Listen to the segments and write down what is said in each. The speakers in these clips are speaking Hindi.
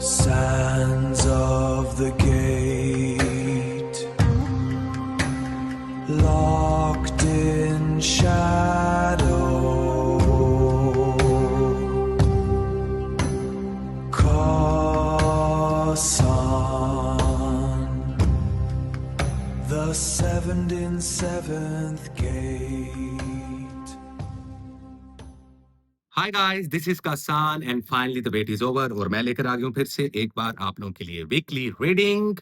Sands of the gate, locked in shadow, Kasan, the 77th gate. Hi guys, this is Kasan and finally the wait is over और मैं लेकर आ गया हूँ फिर से एक बार आप लोगों के लिए वीकली रीडिंग।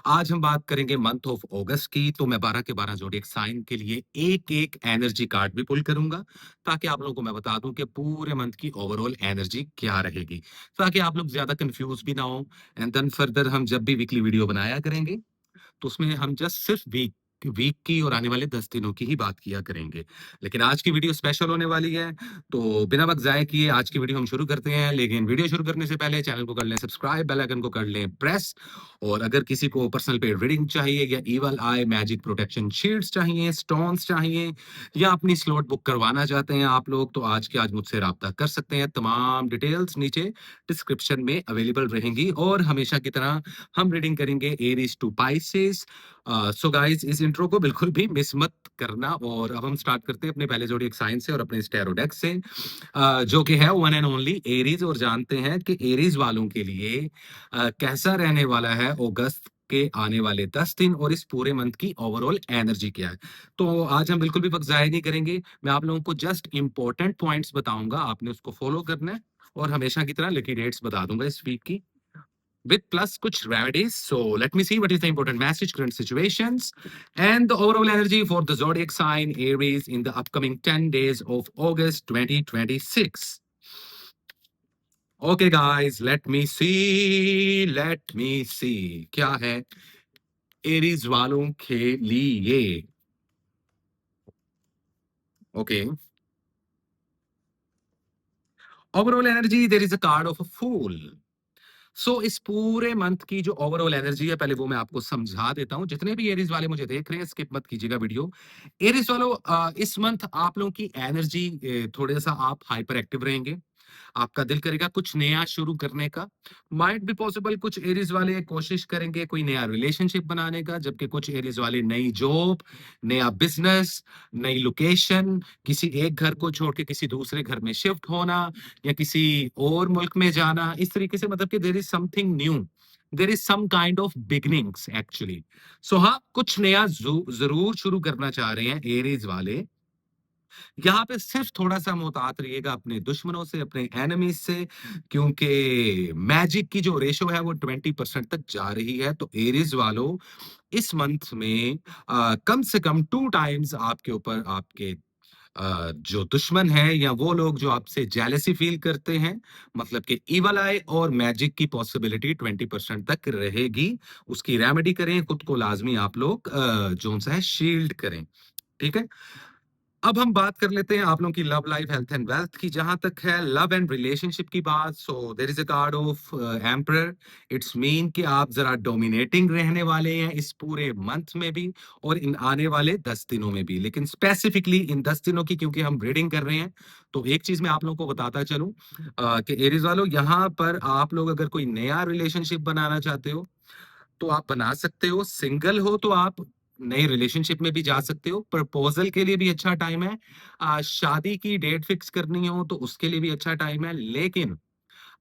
आज हम बात करेंगे मंथ ऑफ अगस्त की। तो मैं 12 के 12 ज़ोडिएक साइन के लिए एक एक एनर्जी कार्ड भी पुल करूंगा ताकि आप लोगों को मैं बता दूं कि पूरे मंथ की ओवरऑल एनर्जी क्या रहेगी, ताकि आप लोग ज्यादा कंफ्यूज भी ना हो। एंड देन फर्दर हम जब भी वीकली वीडियो बनाया करेंगे तो उसमें हम जस्ट सिर्फ वीक वीक की और आने वाले 10 दिनों की ही बात किया करेंगे। लेकिन आज की वीडियो स्पेशल होने वाली है, तो बिना वक्त जाए किए आज की वीडियो हम शुरू करते हैं। लेकिन वीडियो शुरू करने से पहले चैनल को कर लें सब्सक्राइब, बेल आइकन को कर लें प्रेस। और अगर किसी को पर्सनल पेड रीडिंग चाहिए या इवल आई मैजिक प्रोटेक्शन शील्ड्स चाहिए, स्टोन्स चाहिए या अपनी स्लॉट बुक करवाना चाहते हैं आप लोग, तो आज के आज मुझसे राब्ता कर सकते हैं। तमाम डिटेल्स नीचे डिस्क्रिप्शन में अवेलेबल रहेंगी और हमेशा की तरह हम रीडिंग करेंगे Aries to Pisces. So guys, इस इंट्रो को बिल्कुल भी मिस मत करना। और अब हम स्टार्ट करते हैं अपने पहले जोड़िएक साइन से और अपने स्टैरो डेक से, जो कि है वन एंड ओनली एरीज। और जानते हैं कि एरीज वालों के लिए कैसा रहने वाला है अगस्त के आने वाले 10 दिन और इस पूरे मंथ की ओवरऑल एनर्जी क्या है। तो आज हम बिल्कुल भी वक्त जाया नहीं करेंगे। मैं आप लोगों को जस्ट इंपॉर्टेंट पॉइंट्स बताऊंगा, आपने उसको फॉलो करना है और हमेशा की तरह लकी डेट्स बता दूंगा इस वीक की with plus kuch remedies. So let me see what is the important message, current situations, and the overall energy for the zodiac sign Aries in the upcoming 10 days of August 2026. Okay, guys, let me see. Let me see. क्या है एरीज वालों के लिए? Okay. Overall energy, there is a card of a fool. इस पूरे मंथ की जो ओवरऑल एनर्जी है, पहले वो मैं आपको समझा देता हूं। जितने भी एरीज वाले मुझे देख रहे हैं, स्किप मत कीजिएगा वीडियो। एरीज वालों, इस मंथ आप लोगों की एनर्जी थोड़ा सा आप हाइपर एक्टिव रहेंगे। आपका दिल करेगा कुछ नया शुरू करने का। माइट बी पॉसिबल कुछ एरीज वाले कोशिश करेंगे कोई नया रिलेशनशिप बनाने का, जबकि कुछ एरीज वाले नई जॉब, नया बिजनेस, नई लोकेशन, किसी एक घर को छोड़ के किसी दूसरे घर में शिफ्ट होना या किसी और मुल्क में जाना। इस तरीके से मतलब कि there is something new, there is some kind of beginnings actually. So हाँ, कुछ नया जरूर शुरू करना चाह रहे हैं एरीज वाले। यहाँ पे सिर्फ थोड़ा सा मुहतात रहिएगा अपने दुश्मनों से, अपने एनिमीज से, क्योंकि मैजिक की जो रेशो है वो 20% तक जा रही है। तो एरीज वालों, इस मंथ में कम से कम 2 टाइम्स आपके ऊपर आपके जो दुश्मन है या वो लोग जो आपसे जेलसी फील करते हैं, मतलब कि इवल आई और मैजिक की पॉसिबिलिटी 20% तक रहेगी। उसकी रेमेडी करें, खुद को लाजमी आप लोग जो सा है शील्ड करें। ठीक है, अब हम बात कर लेते हैं आप लोगों की love life, health and wealth की। जहां तक है लव एंड रिलेशनशिप की बात, so there is a card of emperor. It's mean कि आप जरा डोमिनेटिंग रहने वाले हैं इस पूरे मंथ में भी और इन आने वाले 10 दिनों में भी। लेकिन स्पेसिफिकली इन 10 दिनों की क्योंकि हम रीडिंग कर रहे हैं, तो एक चीज मैं आप लोगों को बताता चलूं कि एरीज वालों, यहाँ पर आप लोग अगर कोई नया रिलेशनशिप बनाना चाहते हो तो आप बना सकते हो। सिंगल हो तो आप नए रिलेशनशिप में भी जा सकते हो। प्रपोजल के लिए भी अच्छा टाइम है। शादी की डेट फिक्स करनी हो तो उसके लिए भी अच्छा टाइम है। लेकिन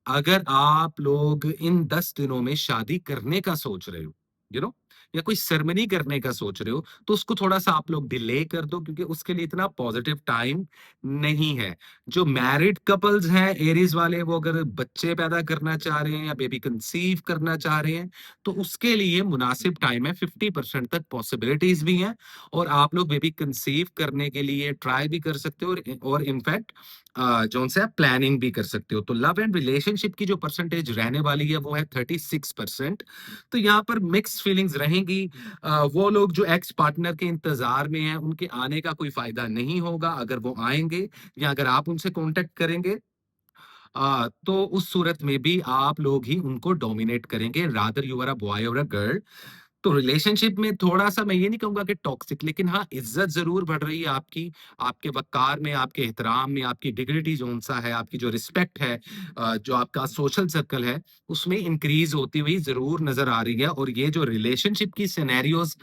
अगर आप लोग इन 10 दिनों में शादी करने का सोच रहे हो, यू नो, या कोई सेरेमनी करने का सोच रहे हो, तो उसको थोड़ा सा आप लोग डिले कर दो, क्योंकि उसके लिए इतना पॉजिटिव टाइम नहीं है। जो मैरिड कपल्स हैं एरीज वाले, वो अगर बच्चे पैदा करना चाह रहे हैं या बेबी कंसीव करना चाह रहे हैं, तो उसके लिए मुनासिब टाइम है। 50% तक पॉसिबिलिटीज भी हैं और आप लोग बेबी कंसीव करने के लिए ट्राई भी कर सकते हो और इनफैक्ट जो है प्लानिंग भी कर सकते हो। तो लव एंड रिलेशनशिप की जो परसेंटेज रहने वाली है वो है 36%। तो यहाँ पर मिक्स फीलिंग्स रहेंगी। वो लोग जो एक्स पार्टनर के इंतजार में हैं, उनके आने का कोई फायदा नहीं होगा अगर वो आएंगे या अगर आप उनसे कांटेक्ट करेंगे। तो उस सूरत में भी आप लोग ही उनको डोमिनेट करेंगे, rather you are a boy और अ गर्ल। तो रिलेशनशिप में थोड़ा-सा मैं ये नहीं कहूँगा कि टॉक्सिक, लेकिन हाँ, इज़्ज़त ज़रूर बढ़ रही है आपकी, आपके वक़ार में, आपके एहतराम में, आपकी डिग्निटी जोन-सा है, आपकी जो रिस्पेक्ट है, जो आपका सोशल सर्कल है, उसमें इंक्रीज़ होती हुई ज़रूर नज़र आ रही है। और ये जो रिलेशनशिप की सिनेरियोज़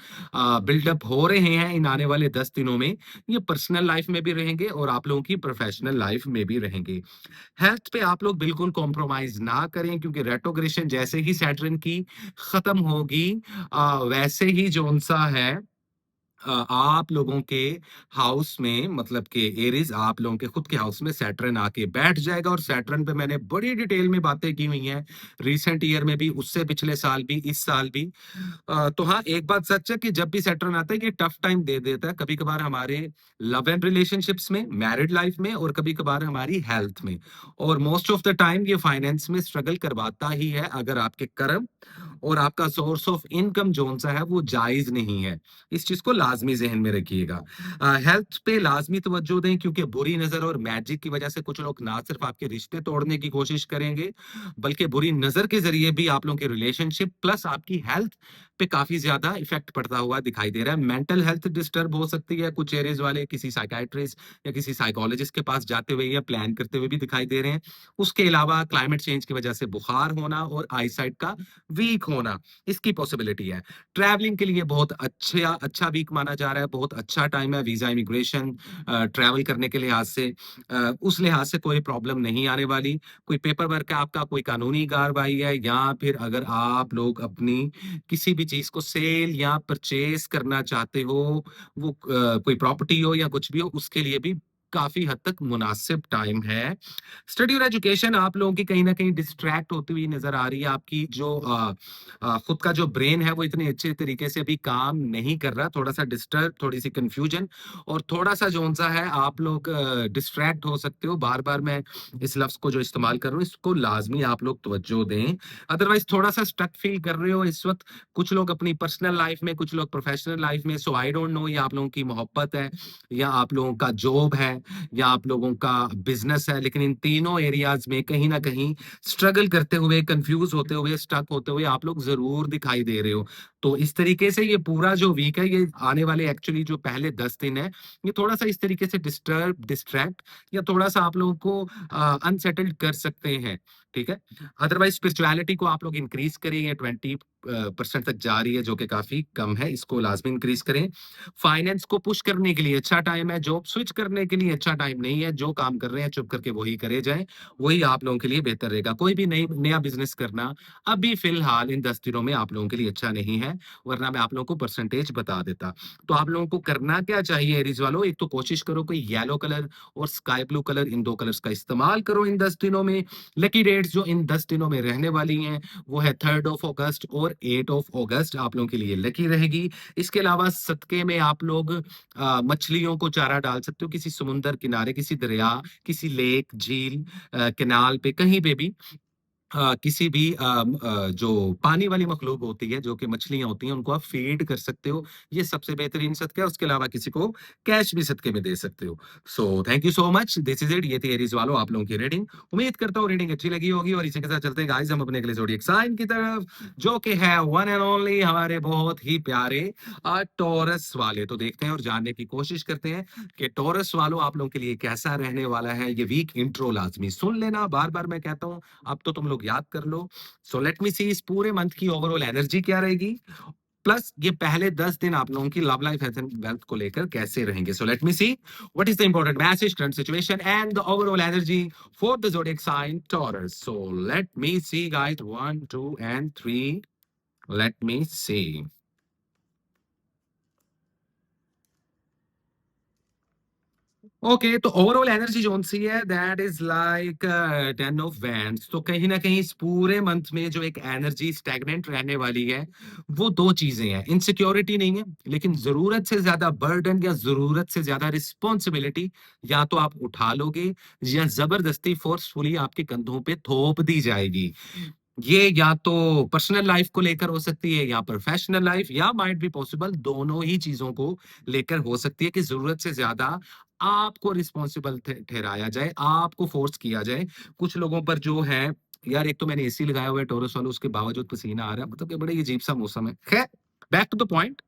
बिल्डअप हो रहे हैं इन आने वाले 10 दिनों में, ये पर्सनल लाइफ़ में भी रहेंगे और आप लोगों की प्रोफ़ेशनल लाइफ़ में भी रहेंगे। हेल्थ पे आप लोग बिल्कुल कॉम्प्रोमाइज़ ना करें, क्योंकि रेट्रोग्रेशन जैसे ही सैटर्न की खत्म होगी, वैसे ही जोन-सा है, आप लोगों के हाउस में, मतलब कि एरीज़ आप लोगों के खुद के हाउस में सैटर्न आके बैठ जाएगा। और सैटर्न पे मैंने बड़ी डिटेल में बातें की हुई हैं, रिसेंट ईयर में भी, उससे पिछले साल भी, इस साल भी। तो हाँ, एक बात सच है कि जब भी सैटर्न आता है, ये टफ टाइम दे देता है, कभी-कभार हमारे लव एंड रिलेशनशिप्स में, मैरिड लाइफ में, और कभी-कभार हमारी हेल्थ में। और मोस्ट ऑफ द टाइम ये फाइनेंस में स्ट्रगल करवाता ही है, अगर आपके कर्म और आपका सोर्स ऑफ इनकम जोन-सा है, वो जायज़ नहीं है। इस चीज़ को लाज़मी ज़हन में रखिएगा। हेल्थ पे लाज़मी तवज्जो दें, क्योंकि बुरी नज़र और मैजिक की वजह से कुछ लोग ना सिर्फ़ आपके रिश्ते तोड़ने की कोशिश करेंगे, बल्कि बुरी नज़र के ज़रिए भी आप लोगों के रिलेशनशिप प्लस आपकी हेल्थ पे काफ़ी ज़्यादा इफ़ेक्ट पड़ता हुआ दिखाई दे रहा है। मेंटल हेल्थ डिस्टर्ब हो सकती है, कुछ एरीज़ वाले किसी साइकियाट्रिस्ट या किसी साइकोलॉजिस्ट के पास जाते हुए या प्लान करते हुए भी दिखाई दे रहे हैं। उसके अलावा क्लाइमेट चेंज की वजह से बुखार होना और आईसाइट का वीक होना, इसकी पॉसिबिलिटी है। ट्रैवलिंग के लिए बहुत अच्छा वीक माना जा रहा है, बहुत अच्छा टाइम है वीज़ा, इमिग्रेशन, ट्रैवल करने के लिहाज से। उस लिहाज से कोई प्रॉब्लम नहीं आने वाली। कोई पेपर वर्क है आपका, कोई कानूनी कार्रवाई है, या फिर अगर आप लोग अपनी किसी भी चीज़ को सेल या परचेज़ करना चाहते हो, वो कोई प्रॉपर्टी हो या कुछ भी हो, उसके लिए भी काफ़ी हद तक मुनासिब टाइम है। स्टडी और एजुकेशन आप लोगों की कहीं न कहीं डिस्ट्रैक्ट होती हुई नज़र आ रही है। आपकी जो खुद का जो ब्रेन है, वो इतने अच्छे तरीके से अभी काम नहीं कर रहा। थोड़ा-सा डिस्टर्ब, थोड़ी-सी कन्फ्यूजन और थोड़ा-सा जोन-सा है, आप लोग डिस्ट्रैक्ट हो सकते हो। बार-बार मैं इस लफ्ज़ को जो इस्तेमाल कर रहा हूँ, इसको लाज़मी आप लोग तवज्जो दें। अदरवाइज़ थोड़ा-सा स्टक फ़ील कर रहे हो इस वक़्त, कुछ लोग अपनी पर्सनल लाइफ़ में, कुछ लोग प्रोफ़ेशनल लाइफ़ में। सो आई डोंट नो, ये आप लोगों की मोहब्बत है, या आप लोगों का जॉब है, या आप लोगों का बिज़नेस है, लेकिन इन तीनों एरियाज़ में कहीं न कहीं स्ट्रगल करते हुए, कन्फ्यूज़ होते हुए, स्टक होते हुए आप लोग ज़रूर दिखाई दे रहे हो। तो इस तरीके से ये पूरा जो वीक है, ये आने वाले एक्चुअली जो पहले 10 दिन है, ये थोड़ा-सा इस तरीके से डिस्टर्ब, डिस्ट्रैक्ट या थोड़ा-सा आप लोगों को अनसेटल्ड कर सकते हैं, ठीक है? अदरवाइज़ स्पिरिचुअलिटी को आप लोग इंक्रीज़ करें, ये 20 परसेंट तक जा रही है, जो कि काफ़ी कम है, इसको लाज़मी इंक्रीज़ करें। फाइनेंस को पुश करने के लिए अच्छा टाइम है, जॉब स्विच करने के लिए अच्छा टाइम नहीं है। जो काम कर रहे हैं, चुप करके वही करे जाएँ, वही आप लोगों के लिए बेहतर रहेगा। कोई भी नया बिज़नेस करना अभी फ़िलहाल इन 10 दिनों में आप लोगों के लिए अच्छा नहीं है, वरना मैं आप लोगों को परसेंटेज बता देता। तो आप लोगों को करना क्या चाहिए एरीज़ वालों, एक तो कोशिश करो कोई येलो कलर और स्काई ब्लू कलर, इन 2 कलर्स का इस्तेमाल करो इन 10 दिनों में। लकी डेट्स जो इन 10 दिनों में रहने वाली हैं, वो है 3rd ऑफ अगस्त और 8 ऑफ अगस्त, आप लोगों के लिए लकी रहेगी। इसके अलावा सदके में आप लोग मछलियों को चारा डाल सकते हो, किसी समुंदर किनारे, किसी दरिया, किसी लेक, झील, कैनाल पे, कहीं पे भी किसी भी जो पानी वाली मखलूक होती है, जो कि मछलियाँ होती हैं, उनको आप फ़ीड कर सकते हो। ये सबसे बेहतरीन सदका है, उसके अलावा किसी को कैश भी सदके में दे सकते हो। So thank you so much, this is it, ये थी एरीज़ वालों आप लोगों की रीडिंग। उम्मीद करता हूँ रीडिंग अच्छी लगी होगी, और इसी के साथ चलते हैं गाइस हम अपने अगले ज़ोडिएक साइन की तरफ, जो कि है वन एंड ओनली हमारे बहुत ही प्यारे टॉरस वाले। तो देखते हैं और जानने की कोशिश करते हैं कि टॉरस वालों आप लोगों के लिए कैसा रहने वाला है ये वीक। इंट्रो लाज़मी सुन लेना, बार-बार मैं कहता हूँ, अब तो तुम लोग याद कर लो। सो लेट मी सी इस पूरे मंथ की ओवरऑल एनर्जी क्या रहेगी, प्लस ये पहले 10 दिन आप लोगों की love life, health and wealth को लेकर कैसे रहेंगे। So let me see what is the important message, current situation and the overall energy for the zodiac sign Taurus. So let me see guys, 1 2 and 3, let me see. Okay, तो ओवरऑल एनर्जी जोन सी है, that is like 10 of wands. तो कहीं ना कहीं इस पूरे मंथ में जो एक एनर्जी स्टैग्नेंट रहने वाली है, वो दो चीजें हैं। इनसिक्योरिटी नहीं है, लेकिन जरूरत से ज्यादा बर्डन या जरूरत से ज्यादा रिस्पॉन्सिबिलिटी या तो आप उठा लोगे, या जबरदस्ती फोर्सफुली आपके कंधों पे थोप दी जाएगी। ये या तो पर्सनल लाइफ को लेकर हो सकती है, या प्रोफेशनल लाइफ, या माइट बी पॉसिबल दोनों ही चीजों को लेकर हो सकती है कि जरूरत से ज्यादा आपको रिस्पॉन्सिबल ठहराया जाए, आपको फोर्स किया जाए। कुछ लोगों पर जो है, यार एक तो मैंने एसी लगाया हुआ है टोरस वालों, उसके बावजूद पसीना आ रहा है, मतलब कि बड़े अजीब सा मौसम है। खैर, बैक टू द पॉइंट।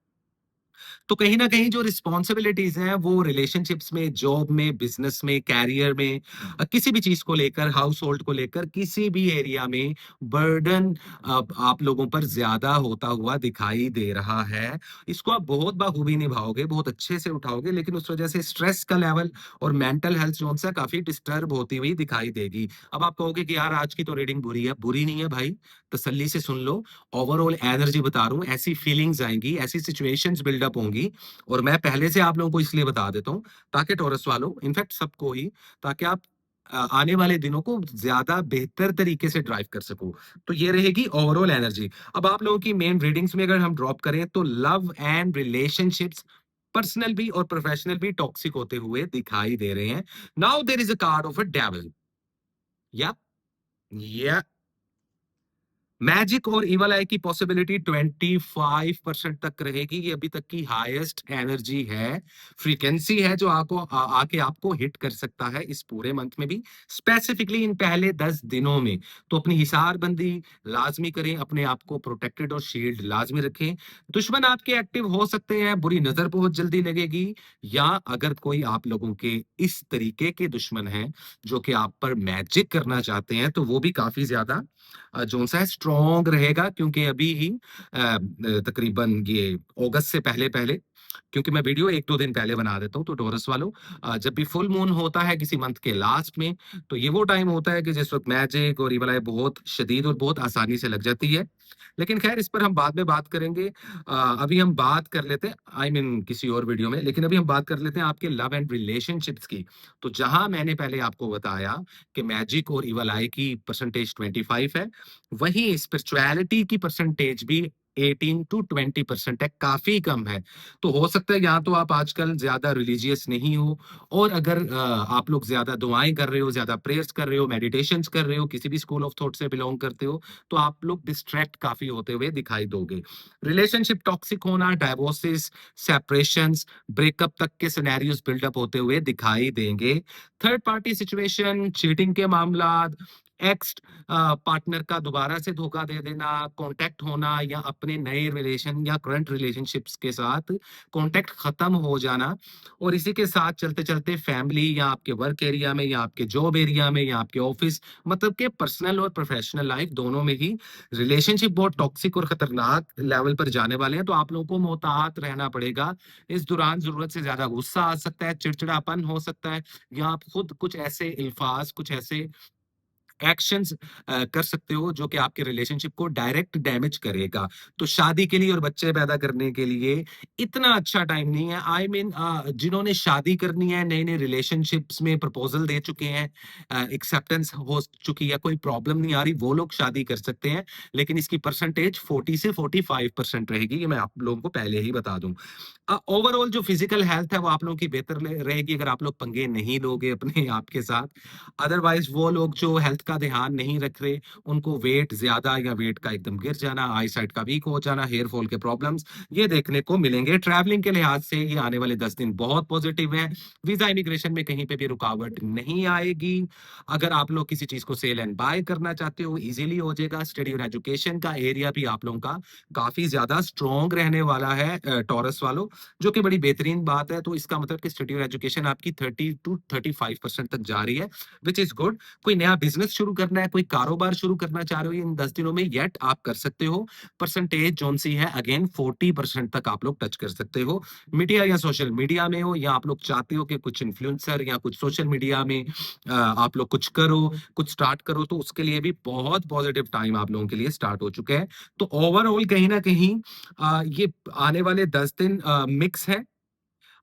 तो कहीं न कहीं जो रिस्पॉन्सिबिलिटीज़ हैं वो रिलेशनशिप्स में, जॉब में, बिज़नेस में, करियर में, किसी भी चीज़ को लेकर, हाउसहोल्ड को लेकर, किसी भी एरिया में बर्डन आप लोगों पर ज़्यादा होता हुआ दिखाई दे रहा है। इसको आप बहुत बखूबी निभाओगे, बहुत अच्छे से उठाओगे, लेकिन उस वजह से स्ट्रेस का लेवल और मेंटल हेल्थ जो-सा काफ़ी डिस्टर्ब होती हुई दिखाई देगी। अब आप कहोगे कि यार आज की तो रीडिंग बुरी है। बुरी नहीं है भाई, तसल्ली से सुन लो। ओवरऑल एनर्जी बता रहा हूँ, ऐसी फीलिंग्स आएँगी, ऐसी सिचुएशंस बिल्डअप होंगी और मैं पहले से आप लोगों को इसलिए बता देता हूँ, ताकि टॉरस वालों, इनफैक्ट सबको ही, ताकि आप आने वाले दिनों को ज़्यादा बेहतर तरीके से ड्राइव कर सको। तो ये रहेगी ओवरऑल एनर्जी। अब आप लोगों की मेन रीडिंग्स में अगर हम ड्रॉप करें तो लव एंड रिलेशनशिप्स, पर्सनल भी और प्रोफेशनल भी टॉक्सिक होते हुए दिखाई दे रहे हैं। Now there is a card of a devil. या या मैजिक और इवल आई की पॉसिबिलिटी 25% तक रहेगी। ये अभी तक की हाईएस्ट एनर्जी है, फ्रीक्वेंसी है जो आके आपको हिट कर सकता है इस पूरे मंथ में भी, स्पेसिफिकली इन पहले 10 दिनों में। तो अपनी हिसारबंदी लाज़मी करें, अपने आप को प्रोटेक्टेड और शील्ड लाज़मी रखें। दुश्मन आपके एक्टिव हो सकते हैं, बुरी नज़र बहुत जल्दी लगेगी, या अगर कोई आप लोगों के इस तरीके के दुश्मन हैं, जो कि आप पर मैजिक करना चाहते हैं, तो वो भी काफ़ी ज़्यादा जो-सा है स्ट्रॉन्ग रहेगा, क्योंकि अभी ही तकरीबन ये अगस्त से पहले-पहले, क्योंकि मैं वीडियो 1-2 दिन पहले बना देता हूँ, तो टॉरस वालों, जब भी फुल मून होता है किसी मंथ के लास्ट में, तो ये वो टाइम होता है कि जिस वक़्त मैजिक और इविल आई बहुत शदीद और बहुत आसानी से लग जाती है। लेकिन ख़ैर इस पर हम बाद में बात करेंगे। अभी हम बात कर लेते हैं, आई मीन किसी और वीडियो में, लेकिन अभी हम बात कर लेते हैं आपके लव एंड रिलेशनशिप्स की। तो जहाँ मैंने पहले आपको बताया कि मैजिक और इविल आई की परसेंटेज 25 है, वहीं स्पिरिचुअलिटी की परसेंटेज भी 18 टू 20% है, काफ़ी कम है। तो हो सकता है या तो आप आजकल ज़्यादा रिलीजियस नहीं हो, और अगर आप लोग ज़्यादा दुआएँ कर रहे हो, ज़्यादा प्रेयर्स कर रहे हो, मेडिटेशंस कर रहे हो, किसी भी स्कूल ऑफ थॉट से बिलॉन्ग करते हो, तो आप लोग डिस्ट्रैक्ट काफ़ी होते हुए दिखाई दोगे। रिलेशनशिप टॉक्सिक होना, डाइवोर्सेस, सेपरेशंस, ब्रेकअप तक के सिनेरियोज़ बिल्डअप होते हुए दिखाई देंगे। थर्ड पार्टी सिचुएशन, चीटिंग के मामलात, एक्स पार्टनर का दोबारा से धोखा दे देना, कॉन्टैक्ट होना, या अपने नए रिलेशन या करंट रिलेशनशिप्स के साथ कॉन्टैक्ट खत्म हो जाना, और इसी के साथ चलते-चलते फैमिली या आपके वर्क एरिया में या आपके जॉब एरिया में या आपके ऑफिस, मतलब के पर्सनल और प्रोफेशनल लाइफ दोनों में ही रिलेशनशिप बहुत टॉक्सिक और खतरनाक लेवल पर जाने वाले हैं। तो आप लोगों को मोहतात रहना पड़ेगा। इस दौरान ज़रूरत से ज़्यादा गुस्सा आ सकता है, चिड़चिड़ापन हो सकता है, या आप खुद कुछ ऐसे अल्फाज, कुछ ऐसे एक्शंस कर सकते हो जो कि आपके रिलेशनशिप को डायरेक्ट डैमेज करेगा। तो शादी के लिए और बच्चे पैदा करने के लिए इतना अच्छा टाइम नहीं है। आई मीन जिन्होंने शादी करनी है, नए-नए रिलेशनशिप्स में प्रपोज़ल दे चुके हैं, एक्सेप्टेंस हो चुकी है, कोई प्रॉब्लम नहीं आ रही, वो लोग शादी कर सकते हैं। लेकिन इसकी परसेंटेज 40 से 45% रहेगी, ये मैं आप लोगों को पहले ही बता दूँ। ओवरऑल जो फिजिकल हेल्थ है वो आप लोगों की बेहतर रहेगी अगर आप लोग पंगे नहीं लोगे अपने आप के साथ। अदरवाइज वो लोग जो हेल्थ का ध्यान नहीं रख रहे, उनको वेट ज्यादा या वेट का एकदम गिर जाना, आई साइट का वीक हो जाना, हेयर फॉल के प्रॉब्लम्स ये देखने को मिलेंगे। ट्रैवलिंग के लिहाज से ये आने वाले 10 दिन बहुत पॉजिटिव है। वीजा इमिग्रेशन में कहीं पे भी रुकावट नहीं आएगी। अगर आप लोग किसी चीज को सेल एंड बाय करना चाहते हो, इजीली हो जाएगा। स्टडी और एजुकेशन का एरिया भी आप लोगों का काफी ज्यादा स्ट्रॉन्ग रहने वाला है टॉरस वालों, जो कि बड़ी बेहतरीन बात है। तो इसका मतलब कि स्टडी और एजुकेशन आपकी 30 टू 35% तक जा रही है, विच इज गुड। कोई नया बिजनेस शुरू करना है, कोई कारोबार शुरू करना चाह रहे हो इन 10 दिनों में, येट आप कर सकते हो। परसेंटेज जोन सी है अगेन 40% तक आप लोग टच कर सकते हो। मीडिया या सोशल मीडिया में हो, या आप लोग चाहते हो कि कुछ इन्फ्लुएंसर या कुछ सोशल मीडिया में आप लोग कुछ करो, कुछ स्टार्ट करो, तो उसके लिए भी बहुत पॉजिटिव टाइम आप लोगों के लिए स्टार्ट हो चुका है। तो ओवरऑल कहीं ना कहीं ये आने वाले 10 दिन मिक्स है।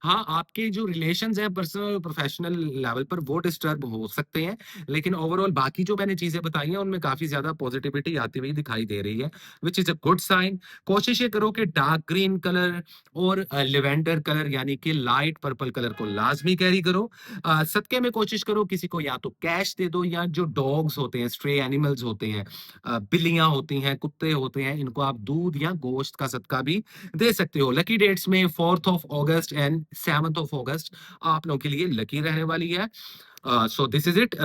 हाँ, आपके जो रिलेशंस हैं पर्सनल और प्रोफेशनल लेवल पर वो डिस्टर्ब हो सकते हैं, लेकिन ओवरऑल बाकी जो मैंने चीज़ें बताई हैं उनमें काफ़ी ज़्यादा पॉजिटिविटी आती हुई दिखाई दे रही है, which is a good sign. कोशिश ये करो कि डार्क ग्रीन कलर और लेवेंडर कलर यानी कि लाइट पर्पल कलर को लाज़मी कैरी करो। सदके में कोशिश करो किसी को या तो कैश दे दो, या जो डॉग्स होते हैं, स्ट्रे एनिमल्स होते हैं, बिल्लियाँ होती हैं, कुत्ते होते हैं, इनको आप दूध या गोश्त का सदका भी दे सकते हो। लकी डेट्स में 4th of August and 7th of अगस्त आप लोगों के लिए लकी रहने वाली है। So this is it.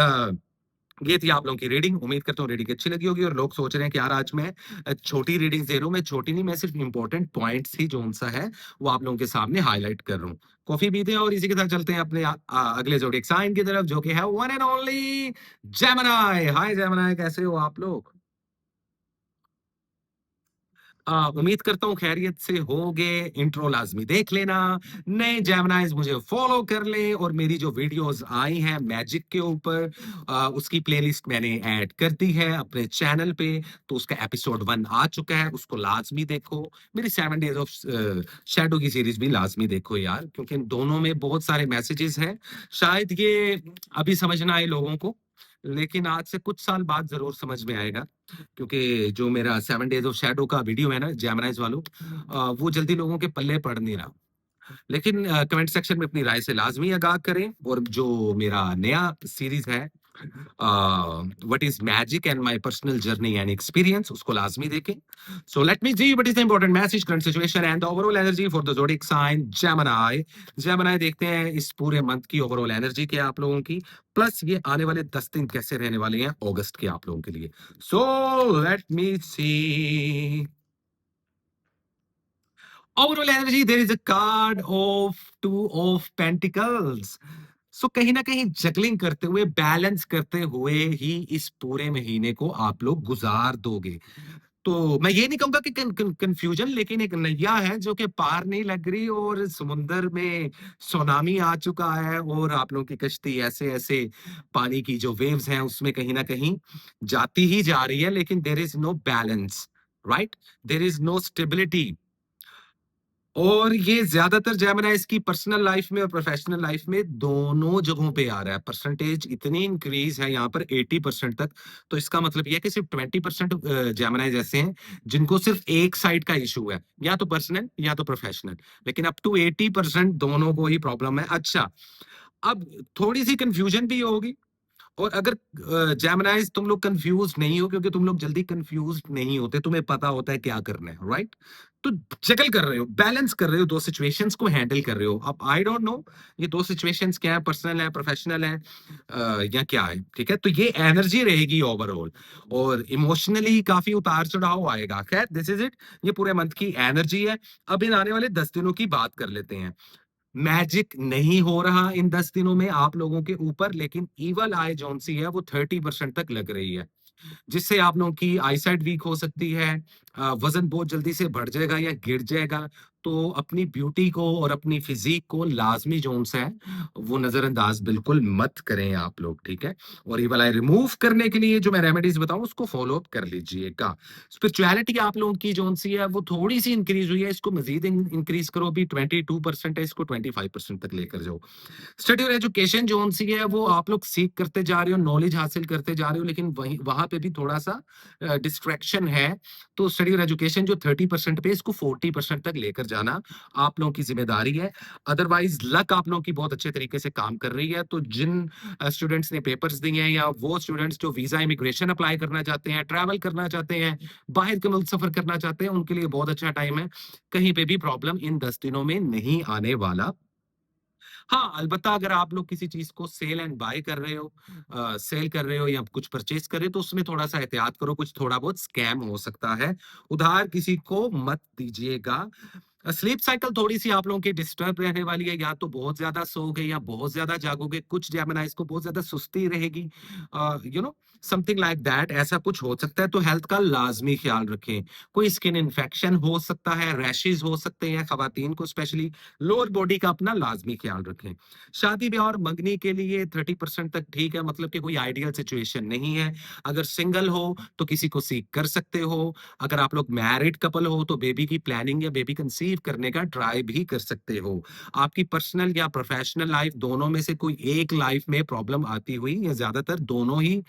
ये थी आप लोगों की रीडिंग। उम्मीद करता हूँ रीडिंग अच्छी लगी होगी और लोग सोच रहे हैं कि यार आज मैं छोटी रीडिंग्स दे रहा हूँ। मैं छोटी नहीं, मैं सिर्फ इंपॉर्टेंट पॉइंट्स ही जो सा है वो आप लोगों के सामने हाईलाइट कर रहा हूँ। कॉफी पीते हैं और इसी के साथ चलते हैं अपने अगले ज़ोडिएक साइन की तरफ, जो कि है one and only Gemini. Hi Gemini, कैसे हो आप लोग? उम्मीद करता हूँ खैरियत से होगे। इंट्रो लाजमी देख लेना, नए जेमिनाइज मुझे फॉलो कर ले और मेरी जो वीडियोस आई हैं मैजिक के ऊपर, उसकी प्लेलिस्ट मैंने ऐड कर दी है अपने चैनल पे। तो उसका एपिसोड 1 आ चुका है, उसको लाजमी देखो। मेरी 7 डेज ऑफ शैडो की सीरीज भी लाजमी देखो यार, क्योंकि इन दोनों में बहुत सारे मैसेजेस हैं। शायद ये अभी समझ ना आए लोगों को, लेकिन आज से कुछ साल बाद जरूर समझ में आएगा। क्योंकि जो मेरा 7 डेज ऑफ शैडो का वीडियो है ना जेमिनाइज वालों, वो जल्दी लोगों के पल्ले पड़ नहीं रहा। लेकिन कमेंट सेक्शन में अपनी राय से लाजमी आगाह करें। और जो मेरा नया सीरीज है what is magic and my personal journey and experience, उसको लाजमी देखें। So let me see what is the important message, current situation and overall energy for the zodiac sign Gemini. Gemini, देखते हैं इस पूरे मंथ की ओवरऑल एनर्जी क्या है आप लोगों की, प्लस ये आने वाले 10 दिन कैसे रहने वाले हैं अगस्त के आप लोगों के लिए। So let me see overall energy. There is a card of 2 of pentacles. So कहीं ना कहीं जगलिंग करते हुए, बैलेंस करते हुए ही इस पूरे महीने को आप लोग गुजार दोगे। तो मैं ये नहीं कहूंगा कि कंफ्यूजन, लेकिन एक नैया है जो कि पार नहीं लग रही और समुंदर में सुनामी आ चुका है और आप लोगों की कश्ती ऐसे ऐसे पानी की जो वेव्स हैं उसमें कहीं ना कहीं जाती ही जा रही है, लेकिन there is no balance, right? There is no stability. और ये ज्यादातर जेमिनाइज की पर्सनल लाइफ में और प्रोफेशनल लाइफ में दोनों जगहों पे आ रहा है। परसेंटेज इतनी इंक्रीज है यहाँ पर 80% तक। तो इसका मतलब ये है कि सिर्फ 20% जेमिनाइज ऐसे हैं जिनको सिर्फ एक साइड का इशू है, या तो पर्सनल या तो प्रोफेशनल। लेकिन अप टू 80% दोनों को ही प्रॉब्लम है। अच्छा, अब थोड़ी सी कंफ्यूजन भी होगी। और अगर जेमिनाइज तुम लोग कंफ्यूज नहीं हो, क्योंकि तुम लोग जल्दी कंफ्यूज नहीं होते, तुम्हें पता होता है क्या करना है, राइट? तो जगल कर रहे हो, बैलेंस कर रहे हो, दो सिचुएशंस को हैंडल कर रहे हो। अब आई डोंट नो ये दो सिचुएशंस क्या है, पर्सनल है, प्रोफेशनल है, या क्या है, ठीक है? तो ये एनर्जी रहेगी ओवरऑल, और इमोशनली काफी उतार चढ़ाव आएगा। खैर, दिस इज इट, ये पूरे मंथ की एनर्जी है। अब इन आने वाले 10 दिनों की बात कर लेते हैं। मैजिक नहीं हो रहा इन 10 दिनों में आप लोगों के ऊपर, लेकिन ईवल आई जौन सी है वो 30% तक लग रही है, जिससे आप लोगों की आईसाइट वीक हो सकती है, वजन बहुत जल्दी से बढ़ जाएगा या गिर जाएगा। तो अपनी ब्यूटी को और अपनी फिजिक को लाजमी जोन से है वो नजरअंदाज बिल्कुल मत करें आप लोग, ठीक है? और ये वाला रिमूव करने के लिए जो मैं रेमेडीज बताऊं उसको फॉलो अप कर लीजिएगा। स्पिरिचुअलिटी आप लोगों की जोन सी है वो थोड़ी सी इंक्रीज हुई है, इसको मजीद इंक्रीज करो। अभी 22% है, इसको 25% तक लेकर जाओ। स्टडी और एजुकेशन जोन सी है वो आप लोग सीख करते जा रहे हो, नॉलेज हासिल करते जा रहे हो, लेकिन वहीं वहां पे भी थोड़ा सा डिस्ट्रैक्शन है। तो स्टडी और एजुकेशन जो 30% पे, इसको 40% तक लेकर जाना आप लोगों की जिम्मेदारी है। अदरवाइज लक आप लोगों की बहुत अच्छे तरीके से काम कर रही है। तो जिन स्टूडेंट्स ने पेपर्स दिए हैं, या वो स्टूडेंट्स जो वीजा इमिग्रेशन अप्लाई करना चाहते हैं, ट्रैवल करना चाहते हैं, बाहर के मुल्क सफर करना चाहते हैं, उनके लिए बहुत अच्छा टाइम है। कहीं पे भी प्रॉब्लम इन 10 दिनों में नहीं आने वाला। हाँ, अलबत्ता अगर आप लोग किसी चीज़ को सेल एंड बाय कर रहे हो, सेल कर रहे हो या कुछ परचेज़ कर रहे हो, तो उसमें थोड़ा-सा एहतियात करो, कुछ थोड़ा बहुत स्कैम हो सकता है। उधार किसी को मत दीजिएगा। स्लीप साइकिल थोड़ी-सी आप लोगों की डिस्टर्ब रहने वाली है, या तो बहुत ज़्यादा सोओगे या बहुत ज़्यादा जागोगे। कुछ जेमिनाइज़ को बहुत ज़्यादा सुस्ती रहेगी, समथिंग लाइक दैट, ऐसा कुछ हो सकता है। तो हेल्थ का लाज़मी ख़्याल रखें। कोई स्किन इन्फेक्शन हो सकता है, रैशेज़ हो सकते हैं, ख़वातीन को स्पेशली लोअर बॉडी का अपना लाज़मी ख़्याल रखें। शादी-ब्याह और मंगनी के लिए 30% तक ठीक है, मतलब कि कोई आइडियल सिचुएशन नहीं है। अगर सिंगल हो, तो किसी को सीक कर सकते हो। अगर आप लोग मैरिड कपल हो, तो बेबी की प्लानिंग या बेबी कंसीव करने का ट्राई भी कर सकते हो। आपकी पर्सनल या प्रोफेशनल लाइफ दोनों में से कोई एक लाइफ में प्रॉब्लम आती हुई, या ज्यादातर दोनों ही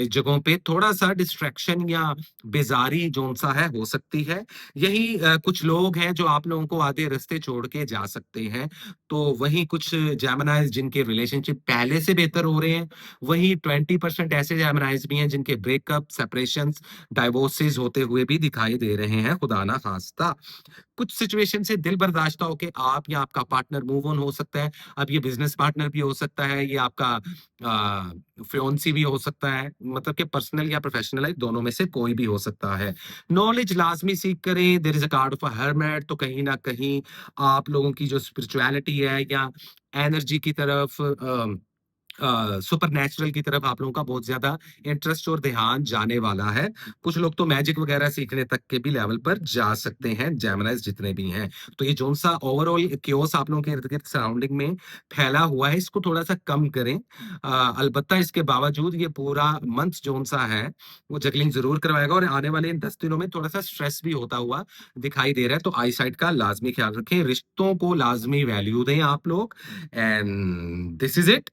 जगहों पे थोड़ा सा डिस्ट्रैक्शन या बेजारी जोन सा है हो सकती है। यही कुछ लोग हैं जो आप लोगों को आधे रास्ते छोड़ के जा सकते हैं। तो वहीं कुछ जेमिनाइज जिनके रिलेशनशिप पहले से बेहतर हो रहे हैं, वहीं 20% ऐसे जेमिनाइज भी हैं जिनके ब्रेकअप, सेपरेशंस, डाइवोर्सेस होते हुए भी दिखाई दे रहे हैं, खुदा ना खास्ता। कुछ सिचुएशन से दिल बर्दाश्त हो के आप या आपका पार्टनर मूव ऑन हो सकता है। अब ये बिज़नेस पार्टनर भी हो सकता है, ये आपका फियांसी भी हो सकता है, मतलब कि पर्सनल या प्रोफेशनल लाइफ दोनों में से कोई भी हो सकता है। नॉलेज लाज़मी सीख करें, there is a card of a hermit, तो कहीं न कहीं आप लोगों की जो स्पिरिचुअलिटी है या एनर्जी की तरफ सुपरनैचुरल की तरफ आप लोगों का बहुत ज़्यादा इंटरेस्ट और ध्यान जाने वाला है। कुछ लोग तो मैजिक वगैरह सीखने तक के भी लेवल पर जा सकते हैं, जेमिनाइज़ जितने भी हैं। तो ये जोन-सा ओवरऑल chaos आप लोगों के इर्द-गिर्द सराउंडिंग में फैला हुआ है, इसको थोड़ा-सा कम करें। अलबत्ता इसके बावजूद ये पूरा मंथ जोन-सा है, वो जगलिंग ज़रूर करवाएगा और आने वाले इन 10 दिनों में थोड़ा-सा स्ट्रेस भी होता हुआ दिखाई दे रहा है, तो आई साइट का लाज़मी ख्याल रखें। रिश्तों को लाज़मी वैल्यू दें आप लोग and this is it.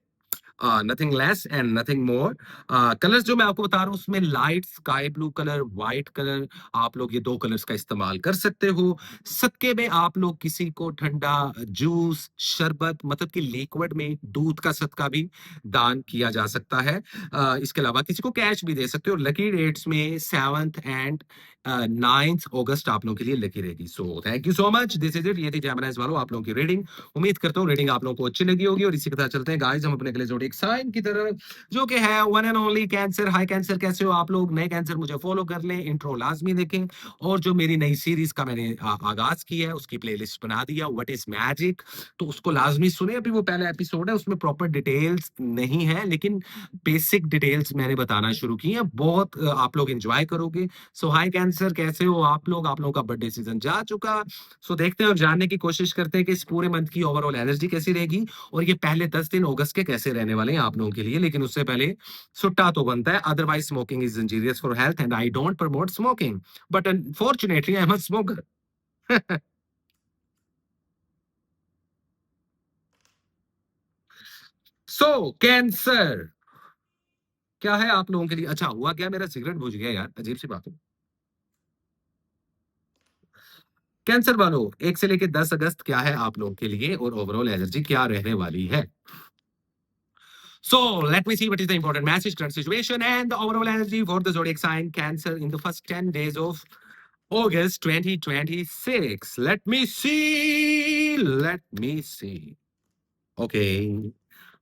Nothing less and nothing more. Colours जो मैं आपको बता रहा हूँ उसमें light sky blue colour, white colour, आप लोग ये 2 कलर्स का इस्तेमाल कर सकते हो। सदके में आप लोग किसी को ठंडा जूस, शरबत मतलब कि लिक्विड में दूध का सदका भी दान किया जा सकता है। इसके अलावा किसी को कैश भी दे सकते हो। लकी डेट्स में 7th एंड 9th अगस्त आप लोगों के लिए लकी रहेगी। So thank you so much. This is it. ये थी जेमिनाइज़ वालों आप लोगों की रीडिंग। उम्मीद करता हूँ रीडिंग आप लोगों को अच्छी लगी होगी और इसी के साथ चलते हैं गाइस हम अपने अगले ज़ोडिएक साइन की तरफ, जो कि है one and only cancer. Hi cancer, कैसे हो आप लोग? नए कैंसर मुझे फॉलो कर लें, इंट्रो लाज़मी देखें और जो मेरी नई सीरीज़ का मैंने आगाज़ किया है उसकी प्लेलिस्ट बना दिया व्हाट इज़ मैजिक, तो उसको लाज़मी सुनें। अभी वो पहला एपिसोड है, उसमें प्रॉपर डिटेल्स नहीं है लेकिन बेसिक डिटेल्स मैंने बताना शुरू की हैं। बहुत आप लोग एन्जॉय करोगे। सो हाय कैंसर, कैसे हो आप लोग? आप लोगों का बर्थडे सीज़न जा चुका। सो देखते हैं और जानने की कोशिश करते हैं कि इस पूरे मंथ की ओवरऑल एनर्जी कैसी रहेगी और ये पहले 10 दिन अगस्त के कैसे रहने वाले हैं आप लोगों के लिए। लेकिन उससे पहले सुट्टा तो बनता है, otherwise smoking is injurious for health and I don't promote smoking, but unfortunately I am a smoker. So cancer क्या है आप लोगों के लिए? अच्छा हुआ क्या, मेरा सिगरेट बुझ गया यार, अजीब सी बात है। कैंसर वालों 1 से लेके 10 अगस्त क्या है आप लोगों के लिए और ओवरऑल एनर्जी क्या रहने वाली है? So let me see what is the important message, current situation, and the overall energy for the zodiac sign Cancer in the first 10 days of August 2026. Let me see. Let me see. Okay.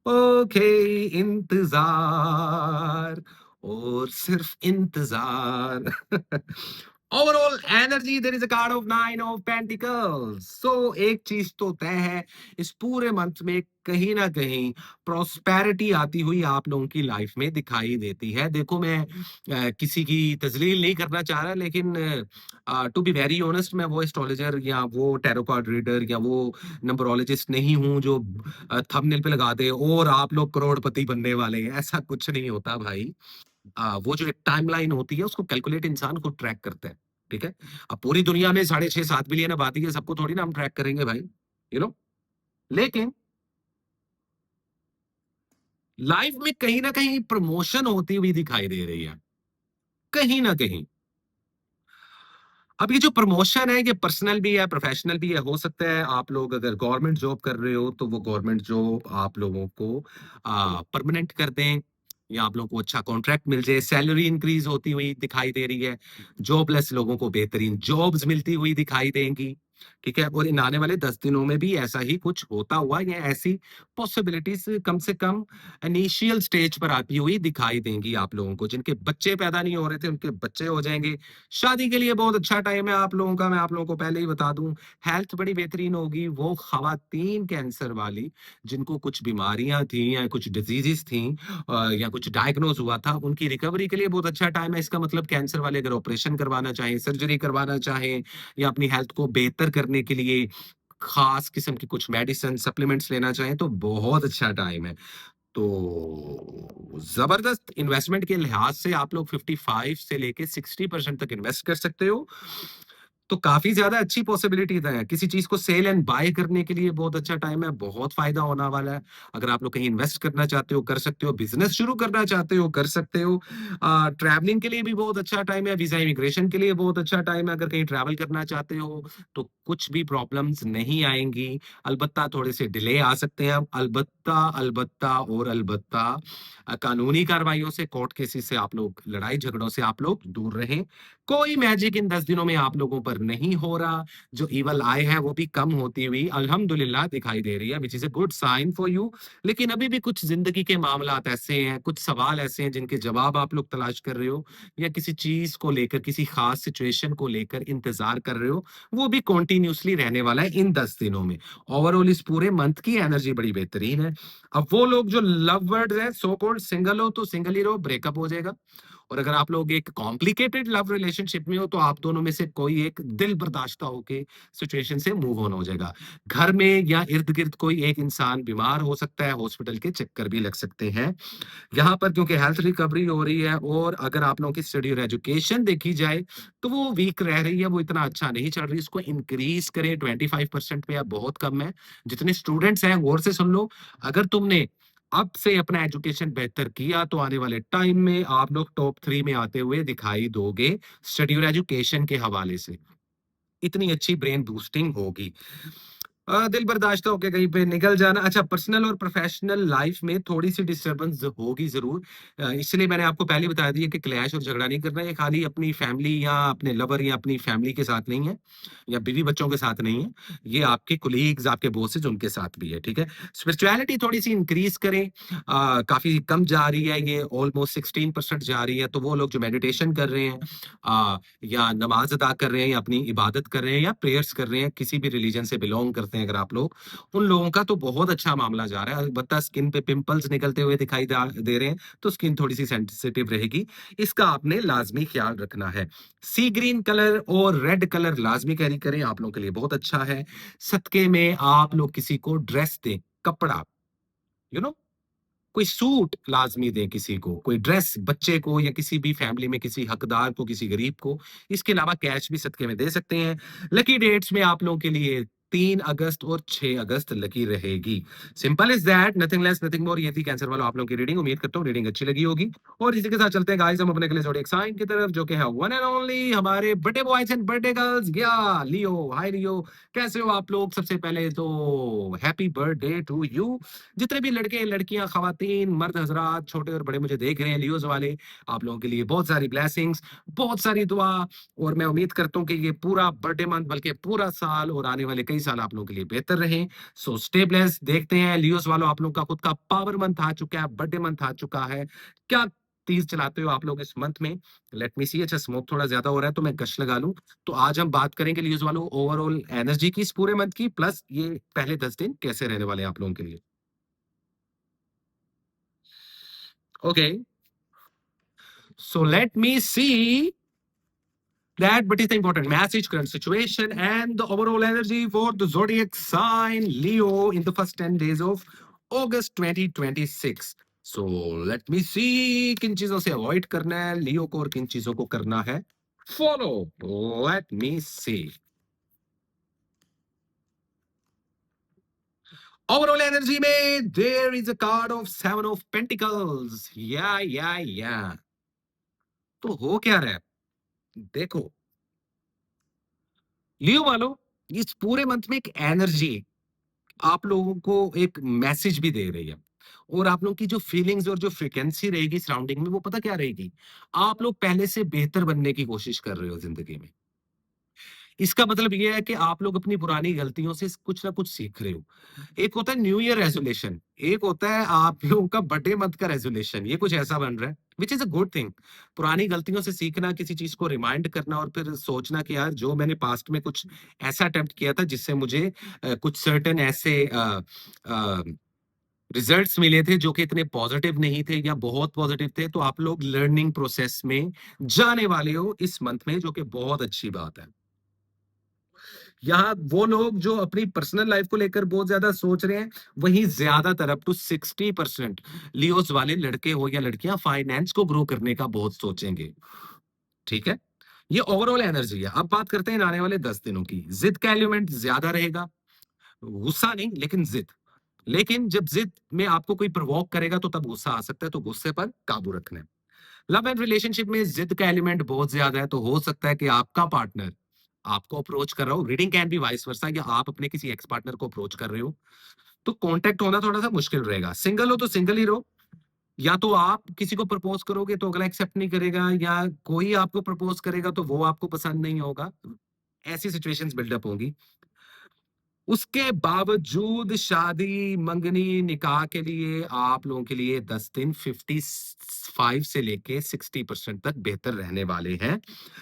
Okay. इंतजार और सिर्फ इंतजार। Overall energy there is a card of 9 of pentacles. So एक चीज तो तय है, इस पूरे मंथ में कहीं ना कहीं प्रॉस्पेरिटी आती हुई आप लोगों की लाइफ में दिखाई देती है। देखो मैं किसी की तजलील नहीं करना चाह रहा लेकिन टू बी वेरी ऑनेस्ट मैं वो एस्ट्रोलॉजर या वो टैरो कार्ड रीडर या वो नंबरोलॉजिस्ट नहीं हूँ जो थंबनेल पे लगा दे और आप लोग करोड़पति बनने वाले हैं। ऐसा कुछ नहीं होता भाई। वो जो एक टाइमलाइन होती है उसको कैलकुलेट इंसान को ट्रैक करता है, ठीक है? अब पूरी दुनिया में 6.5-7 बिलियन आबादी है, सबको थोड़ी ना हम ट्रैक करेंगे भाई, यू नो? लेकिन लाइफ में कहीं न कहीं प्रमोशन होती हुई दिखाई दे रही है, कहीं न कहीं। अब ये जो प्रमोशन है ये पर्सनल भी है, प्रोफेशनल भी है। हो सकता है आप लोग अगर गवर्नमेंट जॉब कर रहे हो तो वो गवर्नमेंट जॉब आप लोगों को परमानेंट कर दें या आप लोगों को अच्छा कॉन्ट्रैक्ट मिल जाए, सैलरी इंक्रीज होती हुई दिखाई दे रही है, जॉबलेस लोगों को बेहतरीन जॉब्स मिलती हुई दिखाई देंगी, ठीक है? और इन आने वाले 10 दिनों में भी ऐसा ही कुछ होता हुआ या ऐसी पॉसिबिलिटीज कम से कम इनिशियल स्टेज पर आती हुई दिखाई देंगी आप लोगों को। जिनके बच्चे पैदा नहीं हो रहे थे उनके बच्चे हो जाएंगे। शादी के लिए बहुत अच्छा टाइम है आप लोगों का, मैं आप लोगों को पहले ही बता दूं। हेल्थ बड़ी बेहतरीन होगी। वो खवातीन कैंसर वाली जिनको कुछ बीमारियां थी या कुछ डिजीजेस थी या कुछ डायग्नोज हुआ था, उनकी रिकवरी के लिए बहुत अच्छा टाइम है। इसका मतलब कैंसर वाले अगर ऑपरेशन करवाना चाहें, सर्जरी करवाना चाहें या अपनी हेल्थ को बेहतर करने के लिए खास किस्म की कुछ मेडिसिन सप्लीमेंट्स लेना चाहें तो बहुत अच्छा टाइम है। तो जबरदस्त इन्वेस्टमेंट के लिहाज से आप लोग 55 से लेके 60% तक इन्वेस्ट कर सकते हो। तो काफ़ी ज़्यादा अच्छी पॉसिबिलिटीज़ हैं। किसी चीज़ को सेल एंड बाय करने के लिए बहुत अच्छा टाइम है, बहुत फ़ायदा होने वाला है। अगर आप लोग कहीं इन्वेस्ट करना चाहते हो, कर सकते हो, बिज़नेस शुरू करना चाहते हो, कर सकते हो। ट्रैवलिंग के लिए भी बहुत अच्छा टाइम है, वीज़ा इमिग्रेशन के लिए बहुत अच्छा टाइम है। अगर कहीं ट्रैवल करना चाहते हो, तो कुछ भी प्रॉब्लम्स नहीं आएँगी। अलबत्ता थोड़े से डिले आ सकते हैं। अलबत्ता, अलबत्ता और अलबत्ता कानूनी कार्रवाइयों से, कोर्ट केसेस से आप लोग लड़ाई झगड़ों से आप लोग दूर रहें। कोई मैजिक इन 10 दिनों में आप लोगों पर अगर नहीं हो रहा, जो इवल आई है वो भी कम होती हुई अल्हम्दुलिल्लाह दिखाई दे रही है, which is a good sign for you. लेकिन अभी भी कुछ ज़िंदगी के मामलात ऐसे हैं, कुछ सवाल ऐसे हैं जिनके जवाब आप लोग तलाश कर रहे हो, या किसी चीज़ को लेकर, किसी ख़ास सिचुएशन को लेकर इंतज़ार कर रहे हो, वो भी कंटीन्यूअसली रहने वाला है इन 10 दिनों में। ओवरऑल इस पूरे मंथ की एनर्जी बड़ी बेहतरीन है। अब वो लोग जो लव बर्ड्स हैं, सो कॉल्ड सिंगल हो तो सिंगल ही रहो, ब्रेकअप हो जाएगा। और अगर आप लोग एक कॉम्प्लिकेटेड लव रिलेशनशिप में हो तो आप दोनों में से कोई एक दिल बर्दाश्त होके सिचुएशन से मूव ऑन हो जाएगा। घर में या इर्द-गिर्द कोई एक इंसान बीमार हो सकता है, हॉस्पिटल के चक्कर भी लग सकते हैं। यहाँ पर क्योंकि हेल्थ रिकवरी हो रही है, और अगर आप लोगों की स्टडी और एजुकेशन देखी जाए, तो वो वीक रह रही है, वो इतना अच्छा नहीं चल रही। इसको इंक्रीज़ करें, 25% पे अब बहुत कम है। जितने स्टूडेंट्स हैं गौर से सुन लो, अगर तुमने अब से अपना एजुकेशन बेहतर किया तो आने वाले टाइम में आप लोग टॉप 3 में आते हुए दिखाई दोगे, स्टडी और एजुकेशन के हवाले से। इतनी अच्छी ब्रेन बूस्टिंग होगी। दिल बर्दाश्त होके कहीं पे निकल जाना। अच्छा, पर्सनल और प्रोफेशनल लाइफ में थोड़ी-सी डिस्टर्बेंस होगी ज़रूर। इसलिए मैंने आपको पहले ही बता दिया कि क्लैश और झगड़ा नहीं करना है। ये खाली अपनी फैमिली या अपने लवर या अपनी फैमिली के साथ नहीं है, या बीवी-बच्चों के साथ नहीं है। ये आपके कोलीग्स, आपके बॉसेस, उनके साथ भी है, ठीक है? स्पिरिचुअलिटी थोड़ी-सी इंक्रीज़ करें। काफ़ी कम जा रही है, ये ऑलमोस्ट 16% जा रही है, तो वो लोग जो मेडिटेशन कर रहे हैं, या नमाज़ अदा कर रहे हैं, या अपनी इबादत कर रहे हैं, या प्रेयर्स कर रहे हैं, किसी भी रिलीजन से बिलॉन्ग करते हैं अगर आप लोग, उन लोगों का तो बहुत अच्छा मामला जा रहा है। अलबत्ता स्किन पे पिंपल्स निकलते हुए दिखाई दे रहे हैं, तो स्किन थोड़ी-सी सेंसिटिव रहेगी। इसका आपने लाज़मी ख्याल रखना है। सी ग्रीन कलर और रेड कलर लाज़मी कैरी करें, आप लोगों के लिए बहुत अच्छा है। सदके में आप लोग किसी को ड्रेस दें, कपड़ा, यू नो कोई सूट लाज़मी दें किसी को, कोई ड्रेस बच्चे को, या किसी भी फैमिली में किसी हकदार को, किसी गरीब को। इसके अलावा कैश भी सदके में दे सकते हैं। लकी डेट्स में आप लोगों के लिए 3 अगस्त और 6 अगस्त लकी रहेगी। Simple is that, nothing less, nothing मोर। ये थी कैंसर वालों आप लोगों की रीडिंग। उम्मीद करता हूँ रीडिंग अच्छी लगी होगी। और इसी के साथ चलते हैं गाइस हम अपने अगले ज़ोडिएक साइन की तरफ, जो कि है वन एंड ओनली हमारे birthday boys and birthday girls, या लियो। हाय लियो, कैसे हो आप लोग? सबसे पहले तो हैप्पी बर्थडे टू यू। जितने भी लड़के, लड़कियां, खवातीन, मर्द हजरात, छोटे और बड़े मुझे देख रहे हैं, लियोज वाले, आप लोगों के लिए बहुत सारी ब्लेसिंग्स, बहुत सारी दुआ। और मैं उम्मीद करता हूँ कि ये पूरा बर्थडे मंथ, बल्कि पूरा साल और आने वाले कई साल आप लोगों के लिए बेहतर रहे। So stay blessed. देखते हैं लियोज वालों, आप लोगों का खुद का पावर मंथ आ चुका है, बर्थडे मंथ आ चुका है। क्या तीज चलाते हो आप लोग इस मंथ में? लेट मी सी। अच्छा, स्मोक थोड़ा ज्यादा हो रहा है तो मैं कश लगा लूं। तो आज हम बात करेंगे लियोज वालों ओवरऑल एनर्जी की इस पूरे मंथ की, प्लस ये पहले 10 दिन कैसे रहने वाले हैं आप लोगों के लिए। Okay, so let me see that what is the important message, current situation, and the overall energy for the zodiac sign Leo in the first 10 days of August 2026. So let me see किन चीजों से अवॉइड करना है लियो को और किन चीजों को करना है follow. Let me see. Overall energy में there is a card of 7 of pentacles. या तो हो क्या रहा है, देखो लियो वालों, इस पूरे मंथ में एक एनर्जी आप लोगों को एक मैसेज भी दे रही है। और आप लोगों की जो फीलिंग्स और जो फ्रीक्वेंसी रहेगी सराउंडिंग में, वो पता क्या रहेगी? आप लोग पहले से बेहतर बनने की कोशिश कर रहे हो जिंदगी में। इसका मतलब ये है कि आप लोग अपनी पुरानी गलतियों से कुछ ना कुछ सीख रहे हो। एक होता है न्यू ईयर रेजोल्यूशन, एक होता है आप लोगों का बर्थडे मंथ का रेजोल्यूशन। ये कुछ ऐसा बन रहा है, which is a good thing. पुरानी गलतियों से सीखना, किसी चीज को रिमाइंड करना, और फिर सोचना कि यार जो मैंने पास्ट में कुछ ऐसा अटेम्प्ट किया था जिससे मुझे कुछ सर्टेन ऐसे रिजल्ट्स मिले थे जो कि इतने पॉजिटिव नहीं थे या बहुत पॉजिटिव थे, तो आप लोग लर्निंग प्रोसेस में जाने वाले हो इस मंथ में, जो कि बहुत अच्छी बात है। यहाँ वो लोग जो अपनी पर्सनल लाइफ को लेकर बहुत ज्यादा सोच रहे हैं, वहीं ज्यादातर अप टू 60% लियोस वाले लड़के हो या लड़कियां फाइनेंस को ग्रो करने का बहुत सोचेंगे। ठीक है, ये ओवरऑल एनर्जी है। अब बात करते हैं आने वाले 10 दिनों की। जिद का एलिमेंट ज्यादा रहेगा, गुस्सा नहीं लेकिन जिद। लेकिन जब जिद में आपको कोई प्रवोक करेगा तो तब गुस्सा आ सकता है, तो गुस्से पर काबू रखना है। लव एंड रिलेशनशिप में जिद का एलिमेंट बहुत ज्यादा है, तो हो सकता है कि आपका पार्टनर आपको अप्रोच कर रहा हो, reading can be vice versa, या आप अपने किसी एक्स पार्टनर को अप्रोच कर रहे हो, तो कांटेक्ट होना थोड़ा सा मुश्किल रहेगा। सिंगल हो तो सिंगल ही रहो। या तो आप किसी को प्रपोज करोगे तो अगला एक्सेप्ट नहीं करेगा, या कोई आपको प्रपोज करेगा तो वो आपको पसंद नहीं होगा। ऐसी सिचुएशंस बिल्डअप होंगी। उसके बावजूद शादी, मंगनी, निकाह के लिए आप लोगों के लिए 10 दिन 55 से लेके 60% तक बेहतर रहने वाले हैं।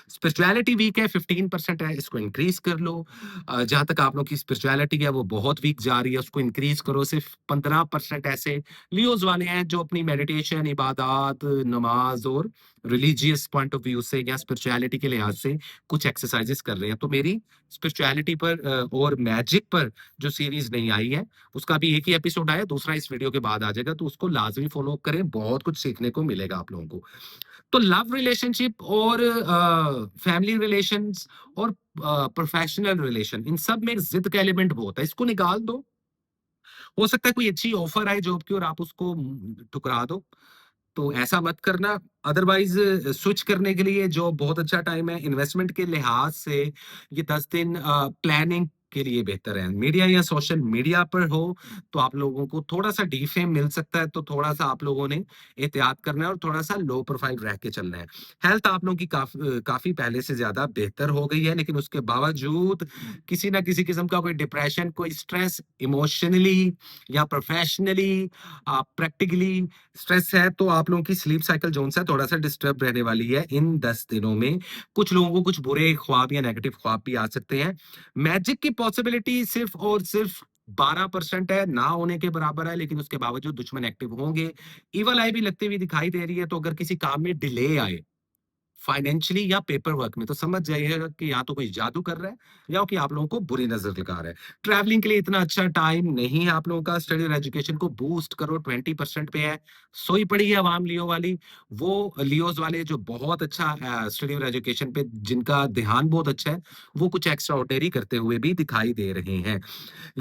स्पिरिचुअलिटी वीक है, 15% है, इसको इंक्रीज़ कर लो। जहाँ तक आप लोग की स्पिरिचुअलिटी है वो बहुत वीक जा रही है, उसको इंक्रीज़ करो। सिर्फ 15% ऐसे लियोज़ वाले हैं जो अपनी मेडिटेशन, इबादत, नमाज़ और रिलीजियस पॉइंट ऑफ व्यू से या स्पिरिचुअलिटी के लिहाज से कुछ एक्सरसाइज़ेज़ कर रहे हैं। तो मेरी स्पिरिचुअलिटी पर और मैजिक पर जो सीरीज नहीं आई है, उसका भी एक ही एपिसोड आया, दूसरा इस वीडियो के बाद आ जाएगा, तो उसको लाजमी फॉलो करें, बहुत कुछ सीखने को मिलेगा आप लोगों को। तो लव रिलेशनशिप और फैमिली रिलेशंस और प्रोफेशनल रिलेशन, इन सब में जिद का एलिमेंट बहुत है, इसको निकाल दो। हो सकता है कोई अच्छी ऑफर आए जॉब की और आप उसको ठुकरा दो, तो ऐसा मत करना। अदरवाइज स्विच करने के लिए जो बहुत अच्छा टाइम है, इन्वेस्टमेंट के लिहाज से ये 10 दिन प्लानिंग के लिए बेहतर है। मीडिया या सोशल मीडिया पर हो तो आप लोगों को थोड़ा सा डीफेम मिल सकता है, तो थोड़ा सा आप लोगों ने एहतियात करना है और थोड़ा सा लो प्रोफाइल रह के चलना है। हेल्थ आप लोगों की काफी पहले से ज्यादा बेहतर हो गई है, लेकिन उसके बावजूद किसी ना किसी किस्म का कोई डिप्रेशन, कोई स्ट्रेस, इमोशनली या प्रोफेशनली, प्रैक्टिकली स्ट्रेस है, तो आप लोगों की स्लीप साइकिल जोन है थोड़ा सा डिस्टर्ब रहने वाली है इन 10 दिनों में। कुछ लोगों को कुछ बुरे ख्वाब या नेगेटिव ख्वाब भी आ सकते हैं। मैजिक की पॉसिबिलिटी सिर्फ और सिर्फ 12% है, ना होने के बराबर है, लेकिन उसके बावजूद दुश्मन एक्टिव होंगे। इवल आई भी लगती हुई दिखाई दे रही है, तो अगर किसी काम में डिले आए फाइनेंशियली या पेपर वर्क में, तो समझ जाइएगा कि या तो कोई जादू कर रहा है या कि आप लोगों को बुरी नजर लगा रहा है। ट्रैवलिंग के लिए इतना अच्छा टाइम नहीं है आप लोगों का। स्टडी और एजुकेशन को बूस्ट करो, 20% पे है। सोई पड़ी है अवाम लियो वाली, वो लियोज वाले जो बहुत अच्छा स्टडी और एजुकेशन पे जिनका ध्यान बहुत अच्छा है, वो कुछ एक्स्ट्रा ऑर्डिनरी करते हुए भी दिखाई दे रहे हैं।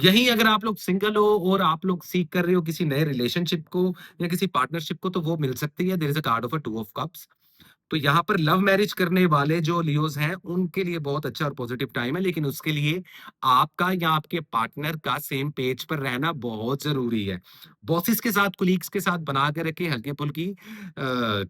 यही अगर आप लोग सिंगल हो और आप लोग सीख कर रहे हो किसी नए रिलेशनशिप को या किसी पार्टनरशिप को, तो वो मिल सकती है। There is a card of a 2 of cups. तो यहाँ पर लव मैरिज करने वाले जो लियोज हैं उनके लिए बहुत अच्छा और पॉजिटिव टाइम है, लेकिन उसके लिए आपका या आपके पार्टनर का सेम पेज पर रहना बहुत जरूरी है। बॉसेस के साथ, कुलीग्स के साथ बना के रखे, हल्के फुल्की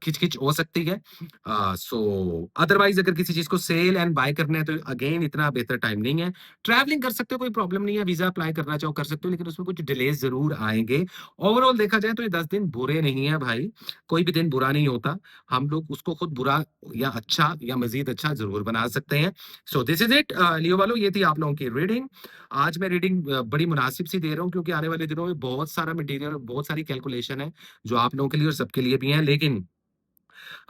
खिचखिच हो सकती है। सो अदरवाइज अगर किसी चीज को सेल एंड बाय करना है तो अगेन इतना बेहतर टाइम नहीं है। ट्रैवलिंग कर सकते हो, कोई प्रॉब्लम नहीं है, वीजा अप्लाई करना चाहो कर सकते हो, लेकिन उसमें कुछ डिलेज जरूर आएंगे। ओवरऑल देखा जाए तो ये 10 दिन बुरे नहीं है भाई, कोई भी दिन बुरा नहीं होता। हम लोग उसको खुद बुरा या अच्छा या मजीद अच्छा जरूर बना सकते हैं। सो दिस इज इट लियो वालों, ये थी आप लोगों की रीडिंग। आज मैं रीडिंग बड़ी मुनासिब सी दे रहा हूँ, क्योंकि आने वाले दिनों में बहुत सारा मटेरियल, बहुत सारी कैलकुलेशन है जो आप लोगों के लिए और सबके लिए भी है। लेकिन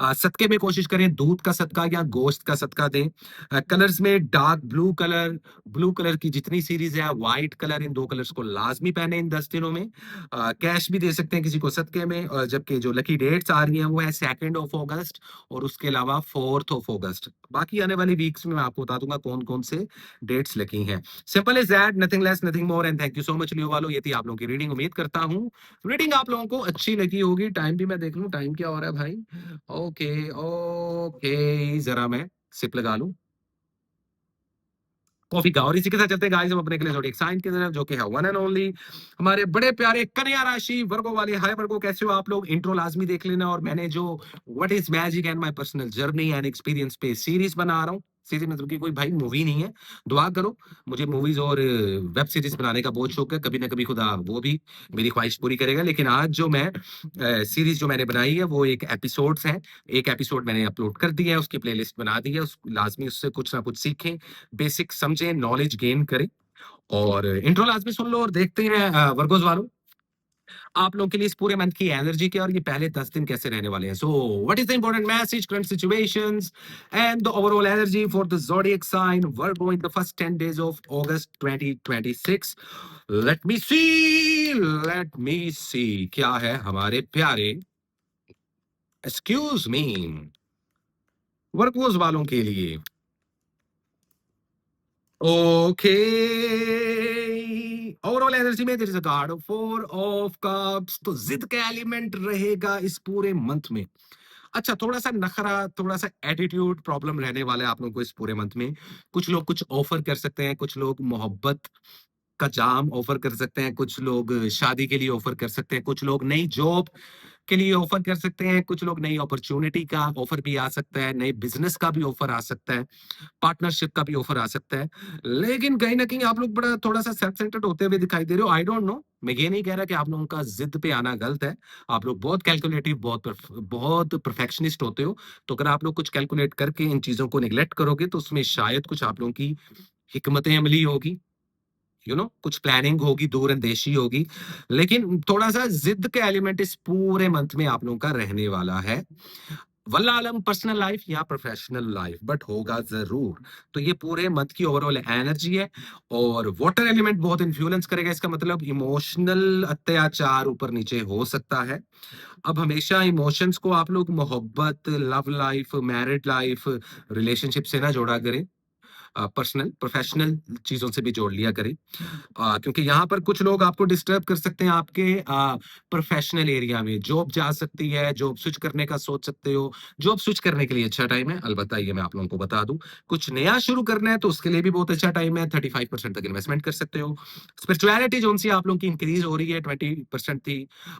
सदके में कोशिश करें दूध का सदका या गोश्त का सदका दें। कलर्स में dark blue colour, blue colour की जितनी सीरीज है, व्हाइट कलर, इन 2 कलर्स को लाजमी पहने इन 10 दिनों में। कैश भी दे सकते हैं किसी को सदके में। और जबकि जो लकी डेट्स आ रही हैं वो है 2 ऑफ अगस्त और उसके अलावा 4 ऑफ अगस्त। बाकी आने वाली वीक्स में मैं आपको बता दूंगा कौन कौन से डेट्स लकी हैं। Simple is that, nothing less nothing more, and thank you so much Leo वालों। ये थी आप लोगों की रीडिंग। उम्मीद करता हूँ रीडिंग आप लोगों को अच्छी लगी होगी। टाइम भी मैं देख लूं, टाइम क्या हो रहा है भाई। ओके, ओके, जरा मैं सिप लगा लूं कॉफी का। और इसी के साथ चलते हैं गाइस हम अपने के लिए ज़ोडिएक साइन की तरफ, जो कि है वन एंड ओनली हमारे बड़े प्यारे कन्या राशि वर्गो वाले। हाय वर्गो, कैसे हो आप लोग? इंट्रो लाजमी देख लेना। और मैंने जो what is magic and my personal journey and experience पे सीरीज बना रहा हूँ। सीरीज मतलब कि कोई भाई मूवी नहीं है। दुआ करो, मुझे मूवीज और वेब सीरीज बनाने का बहुत शौक है, कभी ना कभी खुदा वो भी मेरी ख्वाहिश पूरी करेगा। लेकिन आज जो मैं सीरीज जो मैंने बनाई है वो एक एपिसोड्स है। एक एपिसोड मैंने अपलोड कर दिया है, उसकी प्लेलिस्ट बना दी है, उस लाजमी उससे कुछ ना कुछ सीखें, बेसिक समझें, नॉलेज गेन करें। और इंट्रो लाजमी सुन लो और देखते हैं वर्गोस वालों आप लोगों के लिए इस पूरे मंथ की एनर्जी क्या और ये पहले 10 दिन कैसे रहने वाले हैं। So what is the important message, current situations and the overall energy for the zodiac sign Virgo in the first 10 days of August 2026। Let me see क्या है हमारे प्यारे, एक्सक्यूज मी, वर्गोस वालों के लिए। ओके, ओवरऑल एनर्जी में there is a card of 4 of cups, तो जिद का एलिमेंट रहेगा इस पूरे मंथ में। अच्छा, थोड़ा सा नखरा, थोड़ा सा एटीट्यूड प्रॉब्लम रहने वाला है आप लोगों को इस पूरे मंथ में। कुछ लोग कुछ ऑफर कर सकते हैं, कुछ लोग मोहब्बत का जाम ऑफर कर सकते हैं, कुछ लोग शादी के लिए ऑफर कर सकते हैं, कुछ लोग नई जॉब के लिए ऑफर कर सकते हैं, कुछ लोग नई अपॉर्चुनिटी का ऑफर भी आ सकता है, नए बिजनेस का भी ऑफर आ सकता है, पार्टनरशिप का भी ऑफर आ सकता है। लेकिन कहीं ना कहीं आप लोग बड़ा थोड़ा सा सेल्फ सेंटर्ड होते हुए दिखाई दे रहे हो। आई डोंट नो, मैं ये नहीं कह रहा कि आप लोगों का जिद पे आना गलत है। आप लोग बहुत कैलकुलेटिव, बहुत परफेक्शनिस्ट होते हो। तो अगर आप लोग कुछ कैलकुलेट करके इन चीजों को निगलेक्ट करोगे तो उसमें शायद कुछ आप लोगों की हिकमत अमली होगी, कुछ प्लानिंग होगी, दूरंदेशी होगी। लेकिन थोड़ा सा जिद का एलिमेंट इस पूरे मंथ में आप लोगों का रहने वाला है। वल्ला आलम पर्सनल लाइफ या प्रोफेशनल लाइफ, बट होगा जरूर। तो ये पूरे मंथ की ओवरऑल एनर्जी है। और वाटर एलिमेंट बहुत इन्फ्लुएंस करेगा, इसका मतलब इमोशनल अत्याचार ऊपर नीचे हो सकता है। अब हमेशा इमोशंस को आप लोग मोहब्बत, love life, married life, relationship से ना जोड़ा करें। पर्सनल प्रोफेशनल चीजों से भी जोड़ लिया करें। क्योंकि यहाँ पर कुछ लोग आपको डिस्टर्ब कर सकते हैं आपके प्रोफेशनल एरिया में। जॉब जा सकती है, जॉब स्विच करने का सोच सकते हो। जॉब स्विच करने के लिए अच्छा टाइम है, अलबत्ता ये मैं आप लोगों को बता दूं। कुछ नया शुरू करना है तो उसके लिए भी बहुत अच्छा टाइम है, 35% तक इन्वेस्टमेंट कर सकते हो। स्पिरिचुअलिटी जो सी आप लोगों की इंक्रीज हो रही है, 20% थी,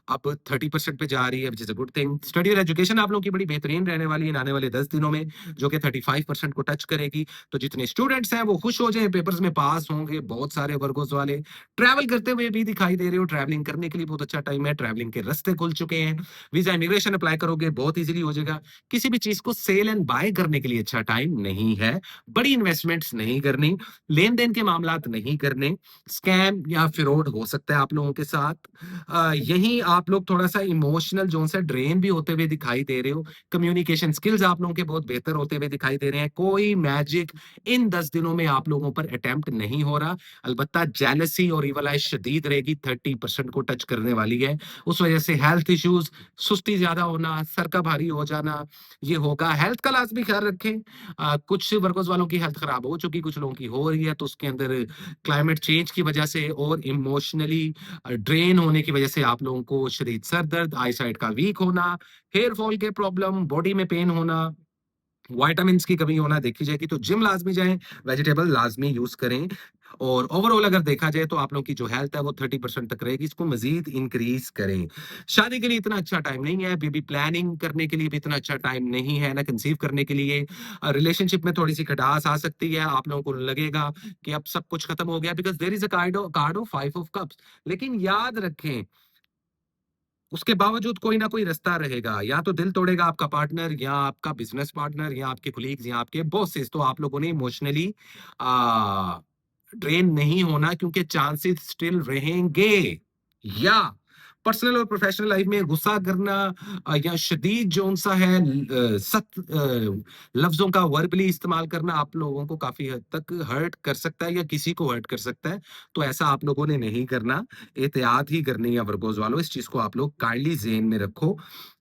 अब 30% पे जा रही है, which is a good thing. Study और एजुकेशन आप लोगों की बड़ी बेहतरीन रहने वाली है आने वाले 10 दिनों में, जो कि 35% को टच करेगी। तो जितने स्टूडेंट्स हैं वो खुश हो जाएं, पेपर्स में पास होंगे। बहुत सारे वर्गों वाले ट्रैवल करते हुए भी दिखाई दे रहे हो, ट्रैवलिंग करने के लिए बहुत अच्छा टाइम है। ट्रैवलिंग के रास्ते खुल चुके हैं, वीजा इमिग्रेशन अप्लाई करोगे बहुत इजीली हो जाएगा। किसी भी चीज को सेल एंड बाय करने के लिए अच्छा टाइम नहीं है। बड़ी इन्वेस्टमेंट्स नहीं करनी, लेन देन के मामलात नहीं करने, स्कैम या फ्रॉड हो सकता है आप लोगों के साथ। यही आप लोग थोड़ा सा इमोशनल जोन से ड्रेन भी होते हुए दिखाई दे रहे हो। कम्युनिकेशन स्किल्स आप लोगों के बहुत बेहतर होते हुए दिखाई दे रहे हैं। कोई मैजिक इन 10 दिनों में आप लोगों पर अटेम्प्ट नहीं हो रहा। अलबत्ता जेलसी और इवल आई शदीद रहेगी, 30% को टच करने वाली है। उस वजह से हेल्थ इश्यूज, सुस्ती ज्यादा होना, सर का भारी हो जाना, ये होगा। हेल्थ का लाजमी ख्याल रखें। कुछ वर्कर्स वालों की हेल्थ खराब हो चुकी, कुछ लोगों की हो रही है, तो उसके अंदर क्लाइमेट चेंज की वजह से और इमोशनली ड्रेन होने की वजह से आप लोगों को शदीद सर दर्द, आई साइट का वीक होना, हेयर फॉल के प्रॉब्लम, बॉडी में पेन होना, विटामिन्स की कमी होना देखी जाएगी। तो जिम लाजमी जाएं, वेजिटेबल लाजमी यूज करें। और ओवरऑल अगर देखा जाए तो आप लोगों की जो हेल्थ है वो 30% तक रहेगी, इसको मजीद इंक्रीज करें। शादी के लिए इतना अच्छा टाइम नहीं है, बेबी प्लानिंग करने के लिए भी इतना अच्छा टाइम नहीं है ना, कंसीव करने के लिए। रिलेशनशिप में थोड़ी सी खटास आ सकती है, आप लोगों को लगेगा कि अब सब कुछ खत्म हो गया, because there is a card of 5 of cups. लेकिन याद रखें, उसके बावजूद कोई ना कोई रास्ता रहेगा। या तो दिल तोड़ेगा आपका पार्टनर, या आपका बिजनेस पार्टनर, या आपके कोलीग्स, या आपके बॉसेस। तो आप लोगों ने इमोशनली ड्रेन नहीं होना, क्योंकि चांसेस स्टिल रहेंगे। या पर्सनल और प्रोफेशनल लाइफ में गुस्सा करना, या शदीद जो सा है सख्त लफ्जों का वर्बली इस्तेमाल करना आप लोगों को काफी हद तक हर्ट कर सकता है, या किसी को हर्ट कर सकता है। तो ऐसा आप लोगों ने नहीं करना, एहतियात ही करनी है वर्गोज वालों। इस चीज को आप लोग काइंडली ज़हन में रखो।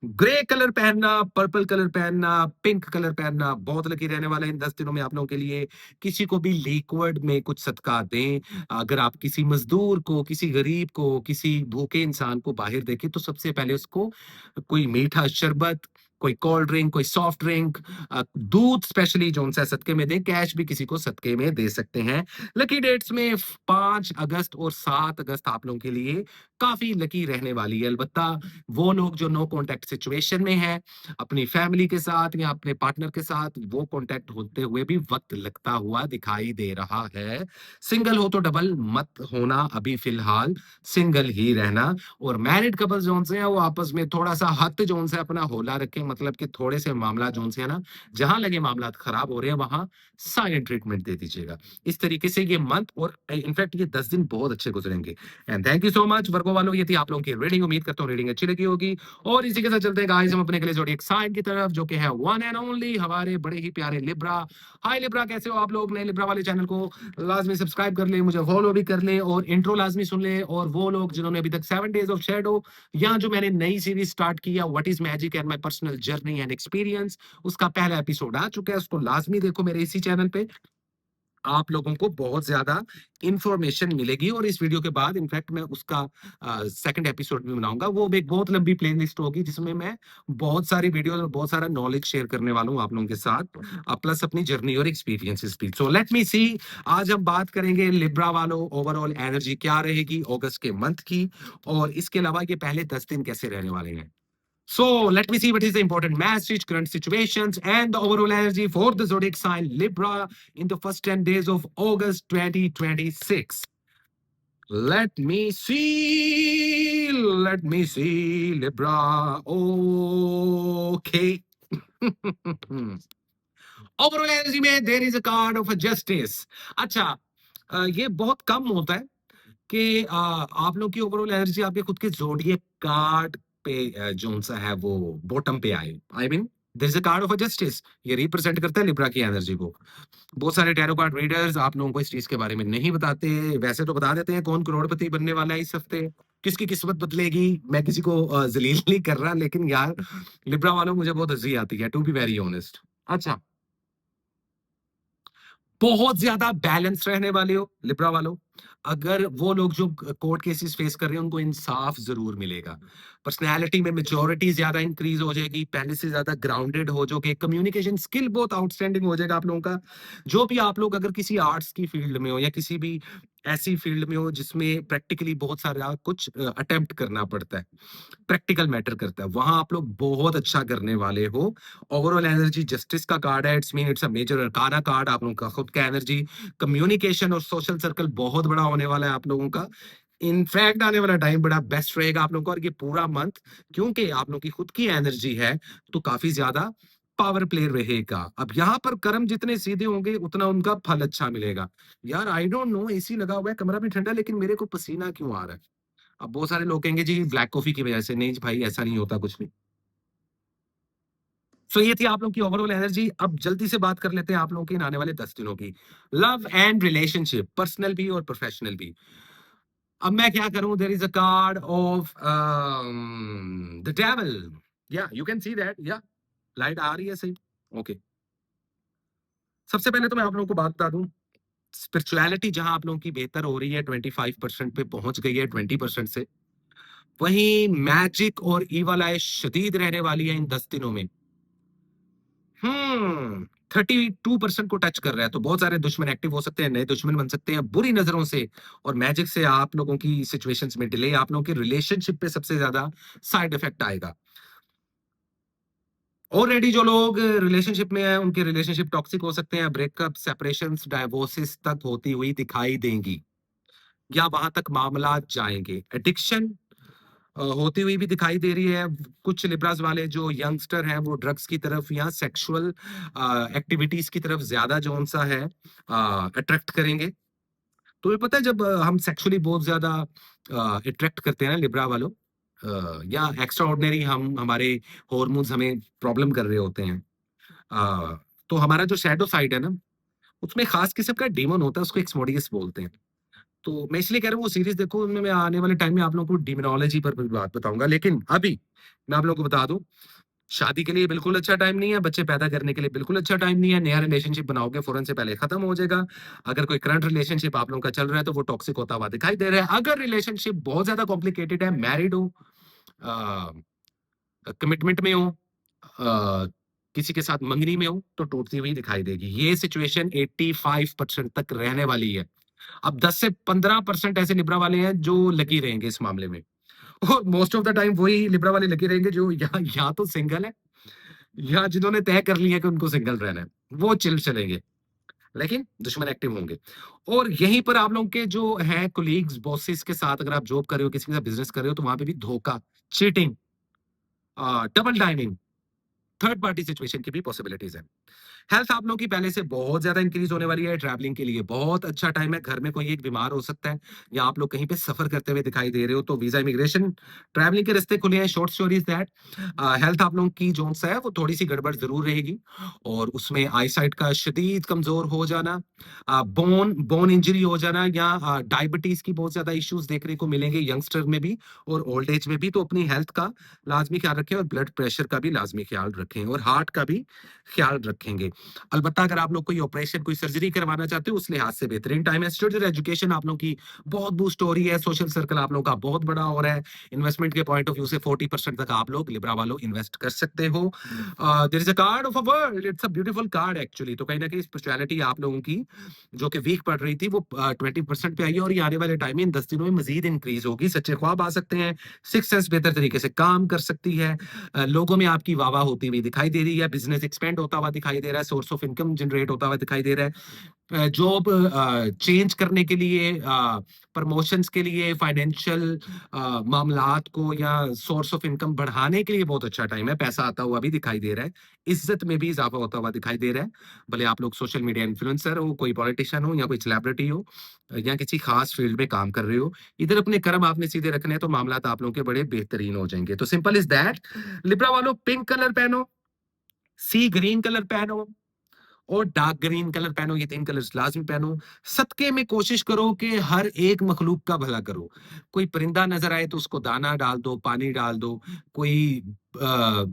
ग्रे कलर पहनना, पर्पल कलर पहनना, पिंक कलर पहनना बहुत लकी रहने वाला है इन 10 दिनों में आप लोगों के लिए। किसी को भी लिक्विड में कुछ सदका दें। अगर आप किसी मजदूर को, किसी गरीब को, किसी भूखे इंसान को बाहर देखें तो सबसे पहले उसको कोई मीठा शरबत, कोई कोल्ड ड्रिंक, कोई सॉफ्ट ड्रिंक, दूध स्पेशली जो उनसे सदके में दें। कैश भी किसी को सदके में दे सकते हैं। लकी डेट्स में 5 अगस्त और 7 अगस्त आप लोगों के लिए काफी लकी रहने वाली है। अलबत्ता वो लोग जो नो कांटेक्ट सिचुएशन में है अपनी फैमिली के साथ या अपने पार्टनर के साथ, वो कांटेक्ट होते हुए भी वक्त लगता हुआ दिखाई दे रहा है। सिंगल हो तो डबल मत होना, अभी फिलहाल सिंगल ही रहना। और मैरिड कपल जोन से है वो आपस में थोड़ा सा हद जोन से अपना होला रखें, मतलब कि थोड़े से मामला जोन से है ना, जहां लगे मामला खराब हो रहे हैं वहां साइलेंट ट्रीटमेंट दे दीजिएगा। इस तरीके से ये मंथ और इनफैक्ट ये 10 दिन बहुत अच्छे गुजरेंगे। And thank you so much Virgo वालों, ये थी आप लोगों की रीडिंग। उम्मीद करता हूँ रीडिंग अच्छी लगी होगी। और इसी के साथ चलते हैं गाइस हम अपने अगले ज़ोडिएक साइन की तरफ, जो कि है वन एंड ओनली हमारे बड़े ही प्यारे लिब्रा। हाय लिब्रा, कैसे हो आप लोग? नए लिब्रा वाले चैनल को लाजमी सब्सक्राइब कर ले, मुझे फॉलो भी कर ले और इंट्रो लाजमी सुन ले। और वो लोग जिन्होंने अभी तक 7 डेज ऑफ शैडो या जो मैंने नई सीरीज स्टार्ट किया what is magic and my personal journey and experience, उसका पहला एपिसोड आ चुका है, उसको लाजमी देखो मेरे इसी चैनल पे। आप लोगों को बहुत ज्यादा इंफॉर्मेशन मिलेगी। और इस वीडियो के बाद इनफैक्ट मैं उसका सेकंड एपिसोड भी बनाऊंगा। वो एक बहुत लंबी प्लेलिस्ट होगी जिसमें मैं बहुत सारी वीडियो और बहुत सारा नॉलेज शेयर करने वाला हूं आप लोगों के साथ, प्लस अपनी जर्नी और एक्सपीरियंसेस भी। सो लेट मी सी, आज हम बात करेंगे लिब्रा वालों ओवरऑल एनर्जी क्या रहेगी अगस्त के मंथ की, और इसके अलावा ये पहले 10 दिन कैसे रहने वाले हैं। So let me see what is the important message, current situations, and the overall energy for the zodiac sign Libra in the first 10 days of August 2026. Let me see. Let me see, Libra. Okay. Overall energy में there is a card of justice. अच्छा, ये बहुत कम होता है कि आप लोग की ओवरऑल एनर्जी आपके खुद के जोड़िए कार्ड पे जो सा है वो बॉटम पे आए. I mean there is a card of justice. ये रिप्रेजेंट करता है लिब्रा की एनर्जी को. बहुत सारे टैरो कार्ड रीडर्स आप लोगों को इस चीज के बारे में नहीं बताते. वैसे तो बता देते हैं कौन करोड़पति बनने वाला है इस हफ्ते, किसकी किस्मत बदलेगी. मैं किसी को जलील नहीं कर रहा, लेकिन यार लिब्रा वालों मुझे बहुत हंसी आती है, टू बी वेरी ऑनेस्ट. अच्छा, बहुत ज्यादा बैलेंस रहने वाले हो लिब्रा वालों. अगर वो लोग जो कोर्ट केसेस फेस कर रहे हैं उनको इंसाफ जरूर मिलेगा. पर्सनैलिटी में मेच्योरिटी ज्यादा इंक्रीज हो जाएगी, पहले से ज्यादा ग्राउंडेड हो जाओगे, कम्युनिकेशन स्किल बहुत आउटस्टैंडिंग हो जाएगा आप लोगों का. जो भी आप लोग अगर किसी आर्ट्स की फील्ड में हो या किसी भी ऐसी फील्ड में हो जिसमें प्रैक्टिकली बहुत सारा कुछ अटेम्प्ट करना पड़ता है, प्रैक्टिकल मैटर करता है, वहां आप लोग बहुत अच्छा करने वाले हो. ओवरऑल एनर्जी जस्टिस का कार्ड है. It's mean it's a major arcana card. आप लोगों का खुद का एनर्जी, कम्युनिकेशन और सोशल सर्कल बहुत बड़ा होने वाला है आप लोगों का. इनफैक्ट आने वाला टाइम बड़ा बेस्ट रहेगा आप लोगों को. और ये पूरा मंथ क्योंकि आप लोगों की खुद की एनर्जी है तो काफी ज्यादा पावर प्ले रहेगा. अब यहाँ पर कर्म जितने सीधे होंगे उतना उनका फल अच्छा मिलेगा. यार आई डोंट नो, एसी लगा हुआ है, कमरा भी ठंडा, लेकिन मेरे को पसीना क्यों आ रहा है. अब बहुत सारे लोग कहेंगे जी ब्लैक कॉफी की वजह से. नहीं जी भाई, ऐसा नहीं होता कुछ भी. सो ये थी आप लोग की ओवरऑल एनर्जी. अब जल्दी से बात कर लेते हैं आप लोगों के इन आने वाले 10 दिनों की. लव एंड रिलेशनशिप, पर्सनल भी और प्रोफेशनल भी. अब मैं क्या करूं, there is a card of the devil. या यू कैन सी दैट. या लाइट आ रही है सही. ओके. सबसे पहले तो मैं आप लोगों को बात बता दूं, स्पिरिचुअलिटी जहां आप लोगों की बेहतर हो रही है, 25% पे पहुंच गई है 20% से, वहीं मैजिक और ईवल आय शदीद रहने वाली है इन 10 दिनों में. 32% को टच कर रहा है. तो बहुत सारे दुश्मन एक्टिव हो सकते हैं, नए दुश्मन बन सकते हैं बुरी नजरों से. और मैजिक से आप लोगों की सिचुएशंस में डिले, आप लोगों के रिलेशनशिप पे सबसे ज्यादा साइड इफेक्ट आएगा. ऑलरेडी जो लोग रिलेशनशिप में हैं उनके रिलेशनशिप टॉक्सिक हो सकते हैं. ब्रेकअप, सेपरेशंस, डाइवोर्सेस तक होती हुई दिखाई देंगी या वहां तक मामला जाएंगे. एडिक्शन होती हुई भी दिखाई दे रही है. कुछ लिब्रास वाले जो यंगस्टर हैं वो ड्रग्स की तरफ या सेक्सुअल एक्टिविटीज की तरफ ज्यादा जो सा है अट्रैक्ट करेंगे. तो ये पता है जब हम सेक्सुअली बहुत ज्यादा अट्रैक्ट करते हैं ना लिब्रा वालों, या एक्स्ट्रा ऑर्डिनरी हम हमारे हॉर्मोन्स हमें प्रॉब्लम कर रहे होते हैं, तो हमारा जो शैडो साइड है ना, उसमें खास किस्म का डेमन होता है, उसको एक्समोडियस बोलते हैं. तो मैं इसलिए कह रहा हूँ वो सीरीज देखो, उनमें मैं आने वाले टाइम में आप लोगों को डिमोनोलॉजी पर भी बात बताऊंगा. लेकिन अभी मैं आप लोगों को बता दूं, शादी के लिए बिल्कुल अच्छा टाइम नहीं है, बच्चे पैदा करने के लिए बिल्कुल अच्छा टाइम नहीं है. नया रिलेशनशिप बनाओगे फौरन से पहले खत्म हो जाएगा. अगर कोई करंट रिलेशनशिप आप लोगों का चल रहा है तो वो टॉक्सिक होता हुआ दिखाई दे रहा है. अगर रिलेशनशिप बहुत ज्यादा कॉम्प्लिकेटेड है, मैरिड हो, कमिटमेंट में हो, अ, किसी के साथ मंगनी में हो, तो टूटती हुई दिखाई देगी. ये सिचुएशन 85% तक रहने वाली है. अब 10 से 15% ऐसे लिब्रा वाले हैं जो लकी रहेंगे इस मामले में. और मोस्ट ऑफ द टाइम वही लिब्रा वाले लकी रहेंगे जो या तो सिंगल है या जिन्होंने तय कर लिया कि उनको सिंगल रहना है. वो चिल चलेंगे, लेकिन दुश्मन एक्टिव होंगे. और यहीं पर आप लोगों के जो है कोलीग्स, बॉसेस के साथ अगर आप जॉब कर रहे हो, किसी के साथ बिजनेस कर रहे हो, तो वहां पे भी धोखा, cheating, double timing, third party situation की भी पॉसिबिलिटीज है. हेल्थ आप लोगों की पहले से बहुत ज्यादा इंक्रीज होने वाली है. ट्रैवलिंग के लिए बहुत अच्छा टाइम है. घर में कोई एक बीमार हो सकता है या आप लोग कहीं पे सफर करते हुए दिखाई दे रहे हो तो वीजा, इमिग्रेशन, ट्रैवलिंग के रास्ते खुले हैं. शॉर्ट स्टोरीज दैट हेल्थ आप लोगों की जो है वो थोड़ी सी गड़बड़ जरूर रहेगी. और उसमें आई साइट का शदीद कमजोर हो जाना, बोन बोन इंजरी हो जाना, या डायबिटीज की बहुत ज्यादा इश्यूज देखने को मिलेंगे यंगस्टर में भी और ओल्ड एज में भी. तो अपनी हेल्थ का लाजमी ख्याल रखें और ब्लड प्रेशर का भी लाजमी ख्याल रखें और हार्ट का भी ख्याल रखेंगे। अलबत्ता अगर आप लोग कोई ऑपरेशन, कोई सर्जरी करवाना चाहते हो, उस लिहाज से बेहतरीन टाइम है। स्टडी और एजुकेशन आप लोगों की बहुत बूस्ट हो रही है। सोशल सर्कल आप लोगों का बहुत बड़ा हो रहा है। इन्वेस्टमेंट के पॉइंट ऑफ व्यू से 40% तक आप लोग लिब्रा वालों इन्वेस्ट कर सकते हो। There is a card of a world, it's a beautiful card actually. तो कहीं ना कहीं स्पिरिचुअलिटी आप लोगों की जो कि वीक पड़ रही थी वो 20% पे आई है और ये आने वाले टाइम में इन 10 दिनों में मजीद इंक्रीज होगी। सच्चे ख्वाब आ सकते हैं, सिक्स सेंस बेहतर तरीके से काम कर सकती है, लोगों में आपकी वाह वाह होती हुई दिखाई दे रही है, बिजनेस एक्सपेंड होता हुआ दिखाई दे रहा है, सोर्स ऑफ इनकम जनरेट होता हुआ दिखाई दे रहा है, जॉब चेंज करने के लिए, प्रमोशंस के लिए, फाइनेंशियल मामलात को या सोर्स ऑफ इनकम बढ़ाने के लिए बहुत अच्छा टाइम है। पैसा आता हुआ भी दिखाई दे रहा है, इज्जत में भी इजाफा होता हुआ दिखाई दे रहा है। भले आप लोग सोशल मीडिया इन्फ्लुएंसर हो, कोई पॉलिटिशियन हो या कोई सेलिब्रिटी हो या किसी खास फील्ड में काम कर रहे हो, इधर अपने कर्म आपने सीधे रखने हैं तो मामला आप लोगों के बड़े बेहतरीन हो जाएंगे। तो सिंपल इज दैट, लिब्रा वालों पिंक कलर पहनो, सी ग्रीन कलर पहनो और डार्क ग्रीन कलर पहनो। ये 3 कलर्स लाज़मी पहनो। सदके में कोशिश करो कि हर एक मखलूक का भला करो। कोई परिंदा नज़र आए तो उसको दाना डाल दो, पानी डाल दो। कोई अ,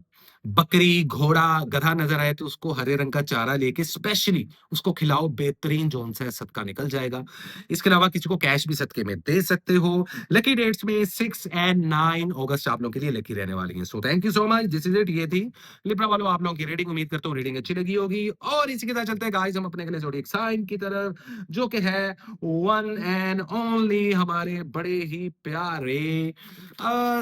बकरी, घोड़ा, गधा नज़र आए तो उसको हरे रंग का चारा लेके स्पेशली उसको खिलाओ, बेहतरीन जौन सा है सदका निकल जाएगा। इसके अलावा किसी को कैश भी सदके में दे सकते हो। लकी डेट्स में 6 एंड 9 अगस्त आप लोगों के लिए लकी रहने वाली हैं। So thank you so much, this is it. ये थी लिब्रा वालों आप लोगों की रीडिंग। उम्मीद करता हूँ रीडिंग अच्छी लगी होगी और इसी के साथ चलते हैं गाइस हम अपने अगले ज़ोडिएक साइन की तरफ, जो कि है वन एंड ओनली हमारे बड़े ही प्यारे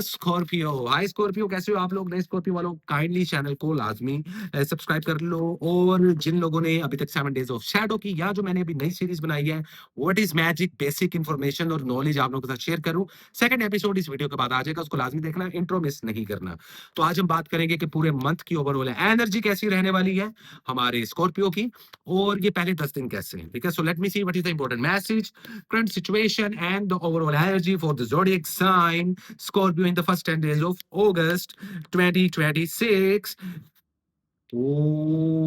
स्कॉर्पियो। हाय स्कॉर्पियो, कैसे हो आप लोग? नए स्कॉर्पियो वालों काइंडली चैनल को लाजमी सब्सक्राइब कर लो। और जिन लोगों ने अभी तक 7 डेज ऑफ शैडो की या जो मैंने अभी नई सीरीज बनाई है what is magic, basic information और नॉलेज आप लोगों के साथ शेयर करूं, सेकंड एपिसोड इस वीडियो के बाद आ जाएगा, उसको लाजमी देखना, इंट्रो मिस नहीं करना। तो आज हम बात करेंगे कि पूरे मंथ की ओवरऑल एनर्जी कैसी रहने वाली है हमारे स्कॉर्पियो की, और ये पहले 10 दिन कैसे हैं, ठीक है? So let me see what is the important message, current situation and the overall energy for the zodiac sign Scorpio in the first 10 days of August 2026.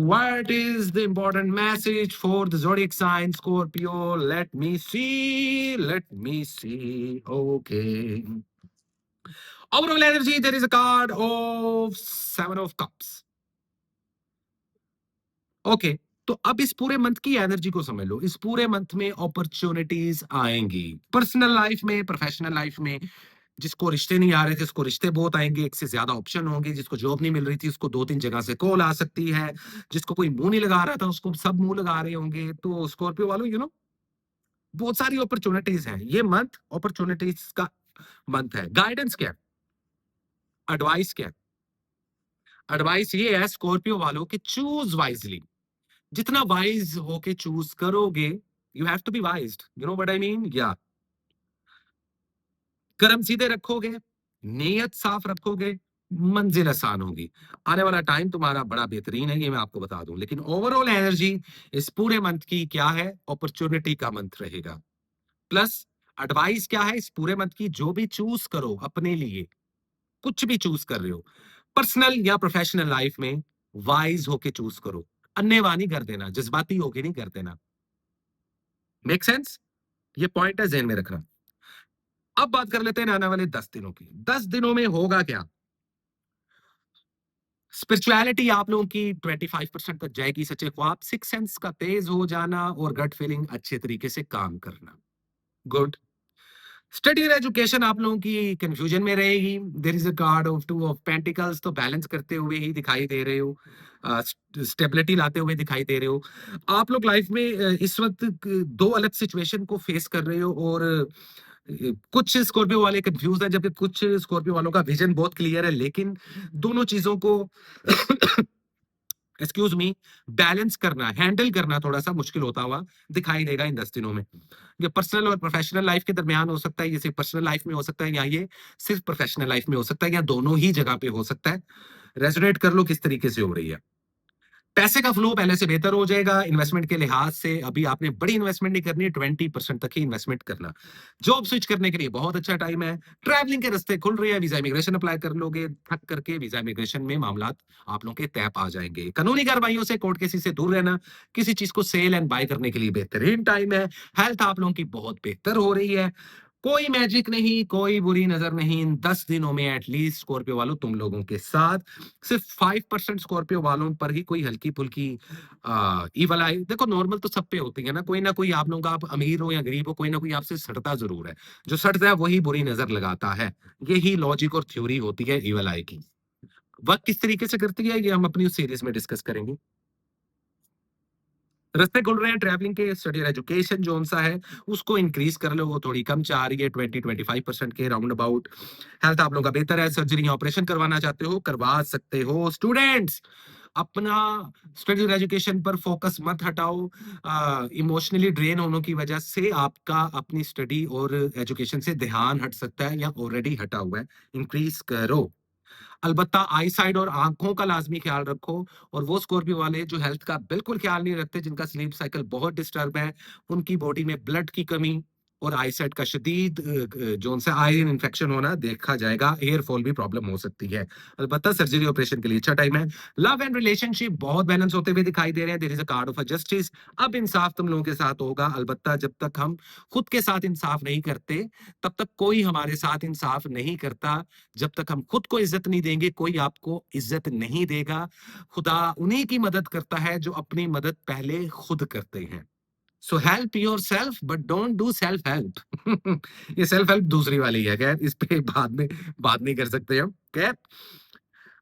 What is the important message for the zodiac sign Scorpio? Let me see. Let me see. Okay. Overall energy, there is a card of Seven of Cups. Okay. तो अब इस पूरे मंथ की एनर्जी को समझ लो। इस पूरे मंथ में अपॉर्चुनिटीज आएंगी, पर्सनल लाइफ में, प्रोफेशनल लाइफ में। जिसको रिश्ते नहीं आ रहे थे उसको रिश्ते बहुत आएंगे, एक से ज्यादा ऑप्शन होंगे। जिसको जॉब नहीं मिल रही थी उसको 2-3 जगह से कॉल आ सकती है। जिसको कोई मुंह नहीं लगा रहा था उसको सब मुंह लगा रहे होंगे। तो स्कॉर्पियो वालों बहुत सारी अपॉर्चुनिटीज हैं। ये मंथ अपॉर्चुनिटीज का मंथ है। गाइडेंस क्या है, एडवाइस क्या है? एडवाइस ये है स्कॉर्पियो वालों कि चूज वाइजली। जितना वाइज होके चूज करोगे, you have to be wised, you know what I mean. या कर्म सीधे रखोगे, नीयत साफ रखोगे, मंजिल आसान होगी। आने वाला टाइम तुम्हारा बड़ा बेहतरीन है, ये मैं आपको बता दूं। लेकिन ओवरऑल एनर्जी इस पूरे मंथ की क्या है? अपॉर्चुनिटी का मंथ रहेगा। प्लस एडवाइस क्या है इस पूरे मंथ की? जो भी चूज करो अपने लिए, कुछ भी चूज कर रहे हो पर्सनल या प्रोफेशनल लाइफ में, वाइज होके चूज करो। अन्नेवा नहीं कर देना, जज्बाती होके नहीं कर देना। Make sense? ये पॉइंट है, ज़हन में रखना। अब बात कर लेते हैं आने वाले 10 दिनों की। 10 दिनों में होगा क्या? स्पिरिचुअलिटी आप लोगों की 25% तक जाएगी। सच्चे ख्वाब, सिक्स सेंस का तेज हो जाना और गट फीलिंग अच्छे तरीके से काम करना। गुड। स्टडी और एजुकेशन आप लोगों की कंफ्यूजन में रहेगी। There is a card of 2 of pentacles, तो बैलेंस करते हुए ही दिखाई दे रहे हो, स्टेबिलिटी लाते हुए दिखाई दे रहे हो। आप लोग लाइफ में इस वक्त दो अलग सिचुएशन को फेस कर रहे हो और कुछ स्कॉर्पियो वाले कंफ्यूज हैं, जबकि कुछ स्कॉर्पियो वालों का विजन बहुत क्लियर है। लेकिन दोनों चीजों को एक्सक्यूज मी, बैलेंस करना, हैंडल करना थोड़ा सा मुश्किल होता हुआ दिखाई देगा इन 10 दिनों में। ये पर्सनल और प्रोफेशनल लाइफ के दरमियान हो सकता है, ये सिर्फ पर्सनल लाइफ में हो सकता है, या ये सिर्फ प्रोफेशनल लाइफ में हो सकता है, या दोनों ही जगह पे हो सकता है। रेजोनेट कर लो किस तरीके से हो रही है। पैसे का फ्लो पहले से बेहतर हो जाएगा। इन्वेस्टमेंट के लिहाज से अभी आपने बड़ी इन्वेस्टमेंट नहीं करनी है, 20% तक ही इन्वेस्टमेंट करना। जॉब स्विच करने के लिए बहुत अच्छा टाइम है। ट्रैवलिंग के रास्ते खुल रहे हैं, वीजा इमिग्रेशन अप्लाई कर लोगे, थक करके वीजा इमिग्रेशन में मामलात आप लोगों के तय आ जाएंगे। कानूनी कार्रवाइयों से, कोर्ट केसेस से दूर रहना। किसी चीज को सेल एंड बाय करने के लिए बेहतरीन टाइम है। हेल्थ आप लोगों की बहुत बेहतर हो रही है। कोई मैजिक नहीं, कोई बुरी नजर नहीं। इन 10 दिनों में एटलीस्ट स्कॉर्पियो वालों तुम लोगों के साथ सिर्फ 5% स्कॉर्पियो वालों पर ही कोई हल्की फुल्की ईवल आई। देखो नॉर्मल तो सब पे होती है ना कोई आप लोगों का, आप अमीर हो या गरीब हो, कोई ना कोई आपसे सड़ता जरूर है। जो सड़ता है वही बुरी नजर लगाता है। यही लॉजिक और थ्योरी होती है ईवल आई की। वर्क किस तरीके से करती है ये हम अपनी उस सीरीज में डिस्कस करेंगे। रास्ते खुल रहे हैं ट्रैवलिंग के, स्टडी और एजुकेशन जो सा है उसको इंक्रीज कर लो, वो थोड़ी कम चाह रही है 20-25% के राउंड अबाउट। हेल्थ आप लोगों का बेहतर है, सर्जरी या ऑपरेशन करवाना चाहते हो करवा सकते हो। स्टूडेंट्स अपना स्टडी और एजुकेशन पर फोकस मत हटाओ। इमोशनली ड्रेन होने की वजह से आपका अपनी स्टडी और एजुकेशन से ध्यान हट सकता है या ऑलरेडी हटा हुआ है। इंक्रीज करो। अलबत्ता आई साइड और आंखों का लाजमी ख्याल रखो। और वो स्कॉर्पियो वाले जो हेल्थ का बिल्कुल ख्याल नहीं रखते, जिनका स्लीप साइकिल बहुत डिस्टर्ब है, उनकी बॉडी में ब्लड की कमी और आई साइड का शदीद जो उनसे आयरन इन्फेक्शन होना देखा जाएगा। एयर फॉल भी प्रॉब्लम हो सकती है। अलबत्ता सर्जरी ऑपरेशन के लिए अच्छा टाइम है। लव एंड रिलेशनशिप बहुत बैलेंस होते हुए दिखाई दे रहे हैं। There is a card of justice. अब इंसाफ तुम लोगों के साथ होगा। अलबत्ता जब तक हम खुद के साथ इंसाफ नहीं करते तब तक कोई हमारे साथ इंसाफ नहीं करता। जब तक हम खुद को इज्जत नहीं देंगे कोई आपको इज्जत नहीं देगा। खुदा उन्हीं की मदद करता है जो अपनी मदद पहले खुद करते हैं। So help your self but don't do self help. ये सेल्फ हेल्प दूसरी वाली है, खैर इस पे बाद में बात नहीं कर सकते हम। खैर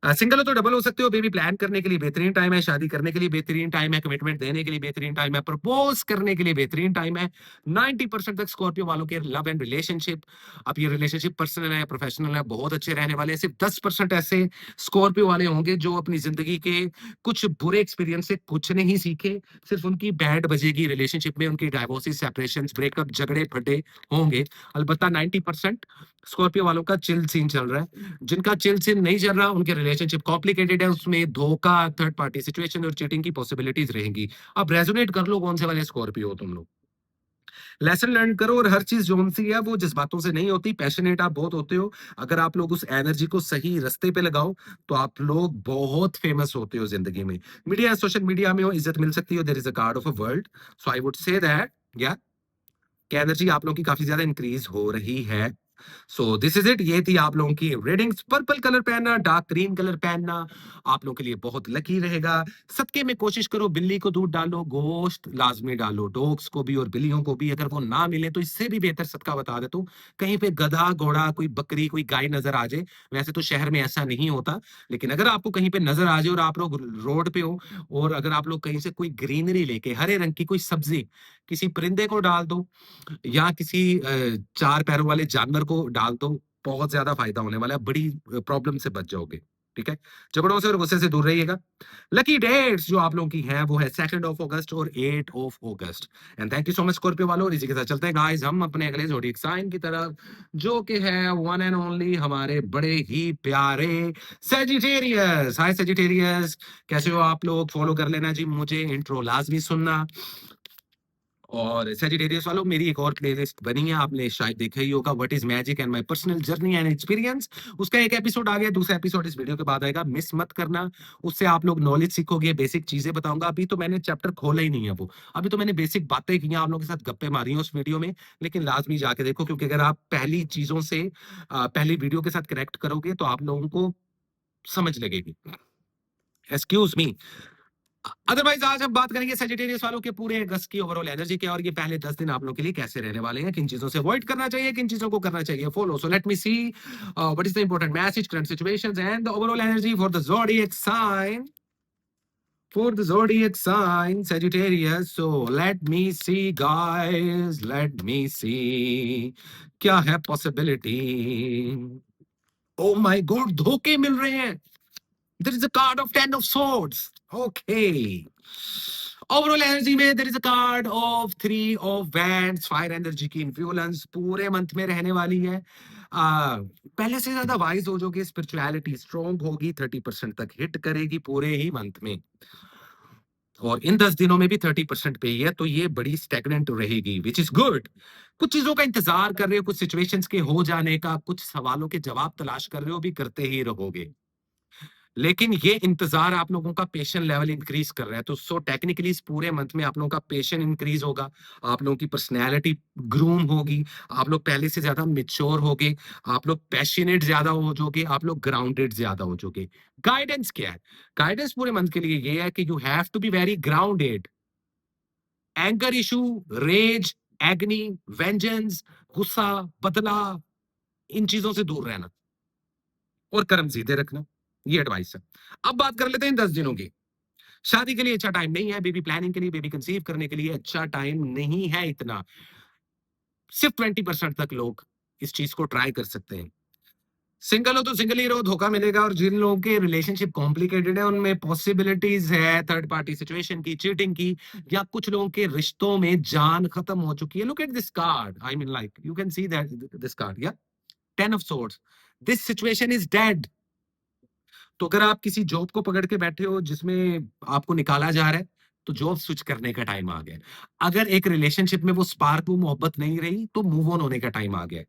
सिंगल हो तो डबल हो सकते हो। बेबी प्लान करने के लिए बेहतरीन टाइम है, शादी करने के लिए बेहतरीन टाइम है, कमिटमेंट देने के लिए बेहतरीन टाइम है, प्रपोज करने के लिए बेहतरीन टाइम है। 90% तक स्कॉर्पियो वालों के लव एंड रिलेशनशिप, अब ये रिलेशनशिप पर्सनल है प्रोफेशनल है, बहुत अच्छे रहने वाले हैं। सिर्फ 10% ऐसे स्कॉर्पियो वाले होंगे जो अपनी जिंदगी के कुछ बुरे एक्सपीरियंस से कुछ नहीं सीखे। सिर्फ उनकी बैंड बजेगी रिलेशनशिप में, उनकी डाइवोर्सेस, सेपरेशन, ब्रेकअप, झगड़े फटे होंगे। अलबत्ता 90% स्कॉर्पियो वालों का चिल सीन चल रहा है। जिनका चिल सीन नहीं चल रहा उनके रिलेशनशिप कॉम्प्लिकेटेड है, उसमें धोखा, थर्ड पार्टी सिचुएशन और चीटिंग की पॉसिबिलिटीज रहेंगी। अब रेजोनेट कर लो कौन से वाले स्कॉर्पियो हो तुम लोग। लेसन लर्न करो और हर चीज जो सी है वो जज्बातों से नहीं होती। पैशनेट आप बहुत होते हो। अगर आप लोग उस एनर्जी को सही रास्ते पे लगाओ तो आप लोग बहुत फेमस होते हो जिंदगी में। मीडिया, सोशल मीडिया में हो इज्जत मिल सकती है। There is a card of a world, so I would say that या एनर्जी आप लोगों की काफी ज्यादा इंक्रीज हो रही है। So this is it. ये थी आप लोगों की रीडिंग्स। पर्पल कलर पहनना, डार्क ग्रीन कलर पहनना आप लोगों के लिए बहुत लकी रहेगा। सदके में कोशिश करो बिल्ली को दूध डालो, गोश्त लाजमी डालो, डॉग्स को भी और बिल्लियों को भी। अगर वो ना मिले तो इससे भी बेहतर सदका बता देता हूँ, कहीं पे गधा, घोड़ा, कोई बकरी, कोई गाय नजर आ जाए। वैसे तो शहर में ऐसा नहीं होता, लेकिन अगर आपको कहीं पे नजर आ जाए और आप लोग रोड पे हो और अगर आप लोग कहीं से कोई ग्रीनरी लेके हरे रंग की कोई सब्जी किसी परिंदे को डाल दो या किसी चार पैरों वाले जानवर को डाल दो, बहुत ज्यादा फायदा होने वाला है। बड़ी प्रॉब्लम से बच जाओगे। ठीक है, झगड़ों से और गुस्से से दूर रहिएगा। लकी डेट्स जो आप लोगों की हैं वो है 2 अगस्त और 8 अगस्त। And thank you so much Scorpio वालों। और इसी के साथ चलते हैं गाइस हम अपने अगले ज़ोडिएक साइन की तरफ, जो कि है वन एंड ओनली हमारे बड़े ही प्यारे सेजिटेरियस। हाय सेजिटेरियस, कैसे हो आप लोग? फॉलो कर लेना जी मुझे, इंट्रो लाजमी सुनना। और सेजिटेरियस वालों मेरी एक और प्लेलिस्ट बनी है, आपने शायद देखा ही होगा, what is magic and my personal journey and experience. उसका एक एपिसोड आ गया, दूसरा एपिसोड इस वीडियो के बाद आएगा, मिस मत करना। उससे आप लोग नॉलेज सीखोगे, बेसिक चीजें बताऊंगा। अभी तो मैंने चैप्टर खोला ही नहीं है वो, अभी तो मैंने बेसिक बातें की हैं, आप लोगों के साथ गप्पे मारी हैं उस वीडियो में। लेकिन लाजमी जाके देखो, क्योंकि अगर आप पहली चीजों से पहली वीडियो के साथ कनेक्ट करोगे तो आप लोगों को समझ लगेगी। Excuse me. अदरवाइज आज हम बात करेंगे सेजिटेरियस वालों के पूरे अगस्त की ओवरऑल एनर्जी के, और ये पहले 10 दिन आप लोगों के लिए कैसे रहने वाले हैं, किन चीजों से अवॉइड करना चाहिए, किन चीजों को करना चाहिए follow. So let me see what is the important message, current situations and the overall energy for the zodiac sign, for the zodiac sign Sagittarius. So let me see guys, let me see क्या है possibility। oh my god, धोखे मिल रहे हैं। there is a card of 10 of swords. Okay. Overall energy में there is a card of 3 of wands। Fire energy की इन्फ्लुएंस पूरे मंथ में रहने वाली है। पहले से ज्यादा वाइज हो जाओगे, स्पिरिचुअलिटी स्ट्रॉन्ग होगी, 30% तक हिट करेगी पूरे ही मंथ में। और इन 10 दिनों में भी 30% पे ही है, तो ये बड़ी स्टैग्नेंट रहेगी, विच इज गुड। कुछ चीजों का इंतजार कर रहे हो, कुछ सिचुएशंस के हो जाने का, कुछ सवालों के जवाब तलाश कर रहे हो, भी करते ही रहोगे। लेकिन ये इंतजार आप लोगों का पेशेंट लेवल इंक्रीज कर रहा है, तो सो टेक्निकली इस पूरे मंथ में आप लोगों का पेशेंट इंक्रीज होगा, आप लोगों की पर्सनैलिटी ग्रूम होगी, आप लोग पहले से ज्यादा मिच्योर होगे, आप लोग पैशनेट ज्यादा हो जाओगे, आप लोग ग्राउंडेड ज्यादा हो जाओगे। गाइडेंस क्या है? गाइडेंस पूरे मंथ के लिए ये है कि you have to be very grounded. Anger issue, rage, agony, vengeance, गुस्सा, बदला, इन चीजों से दूर रहना और कर्म सीधे रखना, ये एडवाइस है। अब बात कर लेते हैं 10 दिनों की। शादी के लिए अच्छा टाइम नहीं है, बेबी प्लानिंग के लिए, बेबी कंसीव करने के लिए अच्छा टाइम नहीं है इतना। सिर्फ 20% तक लोग इस चीज को ट्राई कर सकते हैं। सिंगल हो तो सिंगल ही रहो, धोखा मिलेगा। और जिन लोगों के रिलेशनशिप कॉम्प्लिकेटेड है उनमें पॉसिबिलिटीज है थर्ड पार्टी सिचुएशन की, चीटिंग की, या कुछ लोगों के रिश्तों में जान खत्म हो चुकी है। Look at this card, I mean like you can see that this card, या 10 of swords, this situation is dead. तो अगर आप किसी जॉब को पकड़ के बैठे हो जिसमें आपको निकाला जा रहा है, तो जॉब स्विच करने का टाइम आ गया है। अगर एक रिलेशनशिप में वो स्पार्क, वो मोहब्बत नहीं रही, तो मूव ऑन होने का टाइम आ गया है।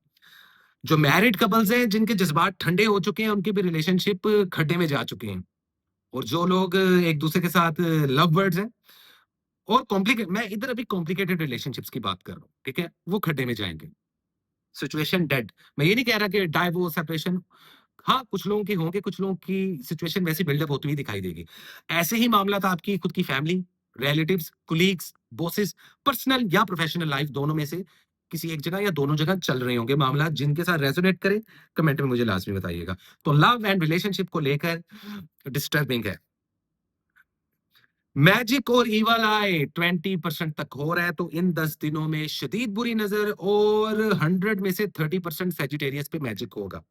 जो मैरिड कपल्स हैं जिनके जज्बात ठंडे हो चुके हैं, उनके भी रिलेशनशिप खड्डे में जा चुके हैं। और जो लोग एक दूसरे के साथ लव बर्ड्स हैं और कॉम्प्लिकेट, मैं इधर अभी कॉम्प्लिकेटेड रिलेशनशिप्स की बात कर रहा हूँ, ठीक है, वो खड्डे में जाएंगे। Situation dead. मैं ये नहीं कह रहा कि डाइवोर्स, सेपरेशन, हाँ, कुछ लोगों की होंगे, कुछ लोगों की सिचुएशन वैसी बिल्डअप होती हुई दिखाई देगी। ऐसे ही मामला था आपकी खुद की family, relatives, colleagues, bosses, personal या प्रोफेशनल लाइफ, दोनों में से किसी एक जगह या दोनों जगह चल रहे होंगे मामला। जिनके साथ रेजोनेट करे, कमेंट में मुझे लाजमी बताइएगा। तो लव एंड रिलेशनशिप को लेकर डिस्टर्बिंग है। मैजिक और इवल आए 20% तक हो रहा है, तो इन 10 दिनों में शदीद बुरी नजर, और 100 में से 30% सेजिटेरियस पे मैजिक होगा।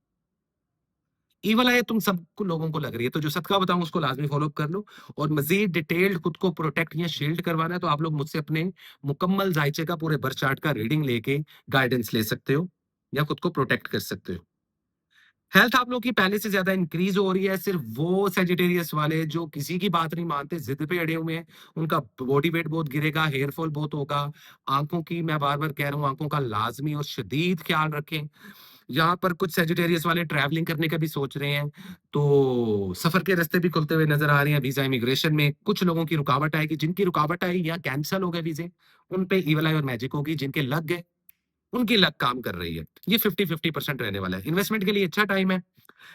इवल आए तुम सबको लोगों को लग रही है, तो जो सदका बताऊं उसको लाजमी फॉलो कर लो। और मजीद डिटेल्ड खुद को प्रोटेक्ट या शील्ड करवाना है, तो आप लोग मुझसे अपने मुकम्मल जायचे का, पूरे बर्थ चार्ट का रीडिंग लेके गाइडेंस ले सकते हो या खुद को प्रोटेक्ट कर सकते हो। हेल्थ आप लोग की पहले से ज्यादा इंक्रीज हो रही है। सिर्फ वो सेजिटेरियस वाले जो किसी की बात नहीं मानते, जिद पे अड़े हुए हैं, उनका बॉडी वेट बहुत गिरेगा, हेयर फॉल बहुत होगा। आंखों की, मैं बार बार कह रहा हूँ, आंखों का लाजमी और शदीद ख्याल रखें। यहाँ पर कुछ सेजिटेरियस वाले ट्रैवलिंग करने का भी सोच रहे हैं, तो सफर के रास्ते भी खुलते हुए नजर आ रहे हैं। वीजा इमिग्रेशन में कुछ लोगों की रुकावट आएगी, जिनकी रुकावट आई या कैंसिल हो गए वीजे, उन पे इवल आई और मैजिक होगी। जिनके लग गए, उनकी लक काम कर रही है। ये 50-50% रहने वाला है। इन्वेस्टमेंट के लिए अच्छा टाइम है,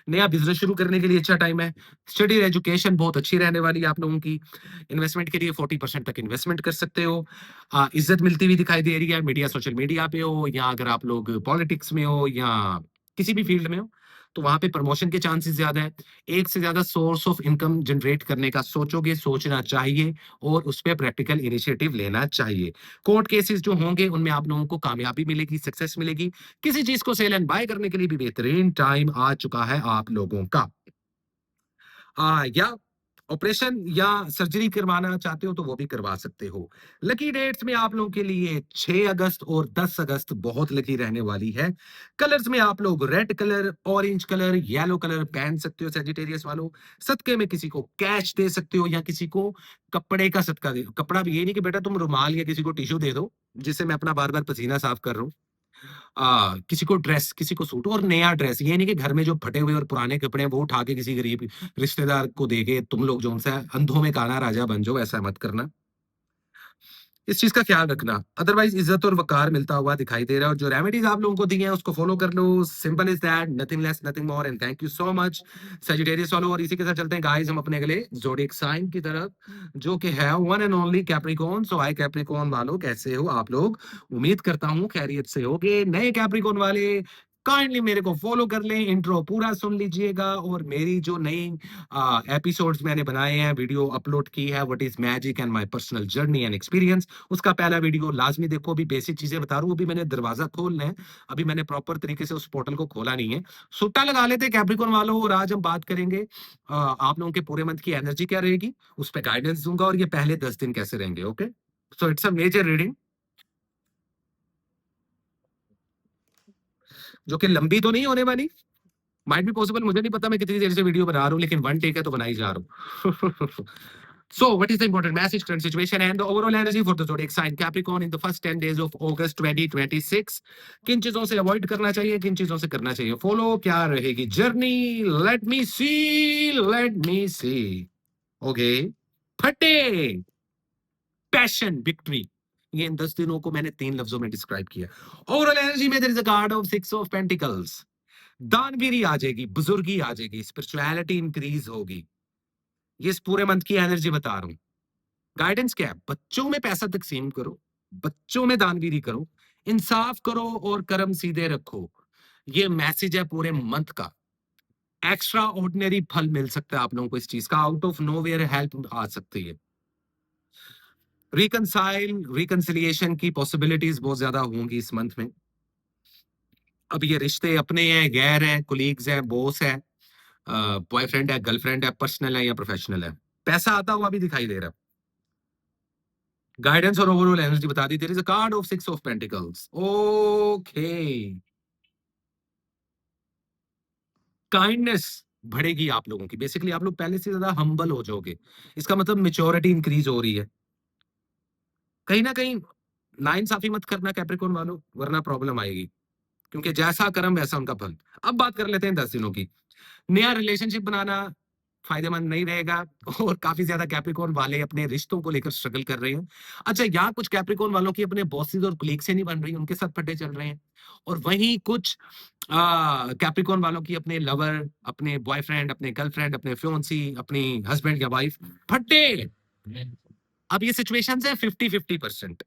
नया बिजनेस शुरू करने के लिए अच्छा टाइम है। स्टडी एजुकेशन बहुत अच्छी रहने वाली है आप लोगों की। इन्वेस्टमेंट के लिए 40% तक इन्वेस्टमेंट कर सकते हो। इज्जत मिलती हुई दिखाई दे रही है, मीडिया, सोशल मीडिया पे हो, या अगर आप लोग पॉलिटिक्स में हो या किसी भी फील्ड में हो, तो वहां पे प्रमोशन के चांसेस ज्यादा है। एक से ज्यादा सोर्स ऑफ इनकम जनरेट करने का सोचोगे, सोचना चाहिए, और उस पर प्रैक्टिकल इनिशिएटिव लेना चाहिए। कोर्ट केसेस जो होंगे उनमें आप लोगों को कामयाबी मिलेगी, सक्सेस मिलेगी। किसी चीज को सेल एंड बाय करने के लिए भी बेहतरीन टाइम आ चुका है आप लोगों का। या ऑपरेशन या सर्जरी करवाना चाहते हो तो वो भी करवा सकते हो। लकी डेट्स में आप लोगों के लिए 6 अगस्त और 10 अगस्त बहुत लकी रहने वाली है। कलर्स में आप लोग red colour, orange colour, yellow colour पहन सकते हो सेजिटेरियस वालों। सदके में किसी को कैश दे सकते हो या किसी को कपड़े का सदका दे। कपड़ा भी ये नहीं कि बेटा तुम रुमाल या किसी को टिश्यू दे दो, जिससे मैं अपना बार बार पसीना साफ कर रहा हूँ। किसी को ड्रेस, किसी को सूट, और नया ड्रेस, ये नहीं कि घर में जो फटे हुए और पुराने कपड़े हैं वो उठा के किसी गरीब रिश्तेदार को दे के तुम लोग जो उनसे अंधों में काना राजा बन जाओ, ऐसा मत करना। इस चीज का ख्याल रखना। अदरवाइज इज्जत और वकार मिलता हुआ दिखाई दे रहा है। और जो रेमेडीज आप लोगों को दी हैं उसको फॉलो कर लो। Simple is that, nothing less nothing more, and thank you so much Sagittarius वालों। और इसी के साथ चलते हैं गाइस हम अपने अगले जोडिक साइन की तरफ, जो कि है one and only Capricorn. So hi Capricorn वालों, कैसे हो आप लोग? उम्मीद करता हूँ खैरियत से होगे। नए कैप्रिकॉर्न वाले काइंडली मेरे को फॉलो कर लें, इंट्रो पूरा सुन लीजिएगा। और मेरी जो नई एपिसोड्स मैंने बनाए हैं, वीडियो अपलोड की है, what is magic and my personal journey and experience, उसका पहला वीडियो लाजमी देखो। अभी बेसिक चीजें बता रहा हूँ, अभी मैंने दरवाजा खोलना है, अभी मैंने प्रॉपर तरीके से उस पोर्टल को खोला नहीं है। सुट्टा लगा लेते कैप्रिकॉर्न वालों, और आज हम बात करेंगे आप लोगों के पूरे मंथ की एनर्जी क्या रहेगी, उस पर गाइडेंस दूंगा, और ये पहले 10 दिन कैसे रहेंगे। Okay, so it's a major reading, जो कि लंबी तो नहीं होने वाली। माइट बी पॉसिबल, मुझे नहीं पता मैं कितनी देर से वीडियो बना रहा हूँ, लेकिन वन टेक है तो बना ही जा रहा हूँ। So, what is the important message, current situation, and the overall energy for the zodiac sign Capricorn in the first 10 days of August 2026? किन चीजों से अवॉइड करना चाहिए, किन चीजों से करना चाहिए फॉलो, क्या रहेगी journey? Late me see okay. फटे पैशन विक्ट्री, ये इन 10 दिनों को मैंने 3 लफ्जों में डिस्क्राइब किया। ओवरऑल एनर्जी में there is a card of 6 of pentacles. दानवीरी आ जाएगी, बुजुर्गी आ जाएगी, स्पिरिचुअलिटी इंक्रीज होगी। ये इस पूरे मंथ की एनर्जी बता रहा हूं। गाइडेंस क्या है? बच्चों में पैसा तकसीम करो, बच्चों में दानवीरी करो, इंसाफ करो और कर्म सीधे रखो। ये मैसेज है पूरे मंथ का। एक्स्ट्रा ऑर्डिनरी फल मिल सकता है आप लोगों को इस चीज का, आउट ऑफ नोवेयर हेल्प आ सकती है। रिकंसिलिएशन की पॉसिबिलिटीज बहुत ज्यादा होंगी इस मंथ में। अब ये रिश्ते अपने हैं, गैर हैं, कोलीग्स हैं, बॉस है, बॉयफ्रेंड है, गर्लफ्रेंड है, पर्सनल है या प्रोफेशनल है, पैसा आता हुआ भी दिखाई दे रहा है। गाइडेंस और ओवरऑल एनर्जी बता दी। There is a card of 6 of pentacles. Okay, kindness बढ़ेगी आप लोगों की। बेसिकली आप लोग पहले से ज्यादा हम्बल हो जाओगे। इसका मतलब मेच्योरिटी इंक्रीज हो रही है। कहीं ना कहीं नाइंसाफी मत करना कैप्रिकॉर्न वालों, वरना प्रॉब्लम आएगी, क्योंकि जैसा कर्म वैसा उनका फल। अब बात कर लेते हैं 10 दिनों की। नया रिलेशनशिप बनाना फायदेमंद नहीं रहेगा, और काफी ज्यादा कैप्रिकॉर्न वाले अपने रिश्तों को लेकर स्ट्रगल कर रहे हैं। अच्छा, यहाँ कुछ कैप्रिकॉर्न वालों की अपने बॉसेस और कुलीग से नहीं बन रही, उनके साथ फटे चल रहे हैं। और वहीं कुछ कैप्रिकॉर्न वालों की अपने लवर, अपने बॉयफ्रेंड, अपने गर्लफ्रेंड, अपने फियोंसी, अपनी हस्बैंड या वाइफ फटे। अब ये सिचुएशंस है 50-50%।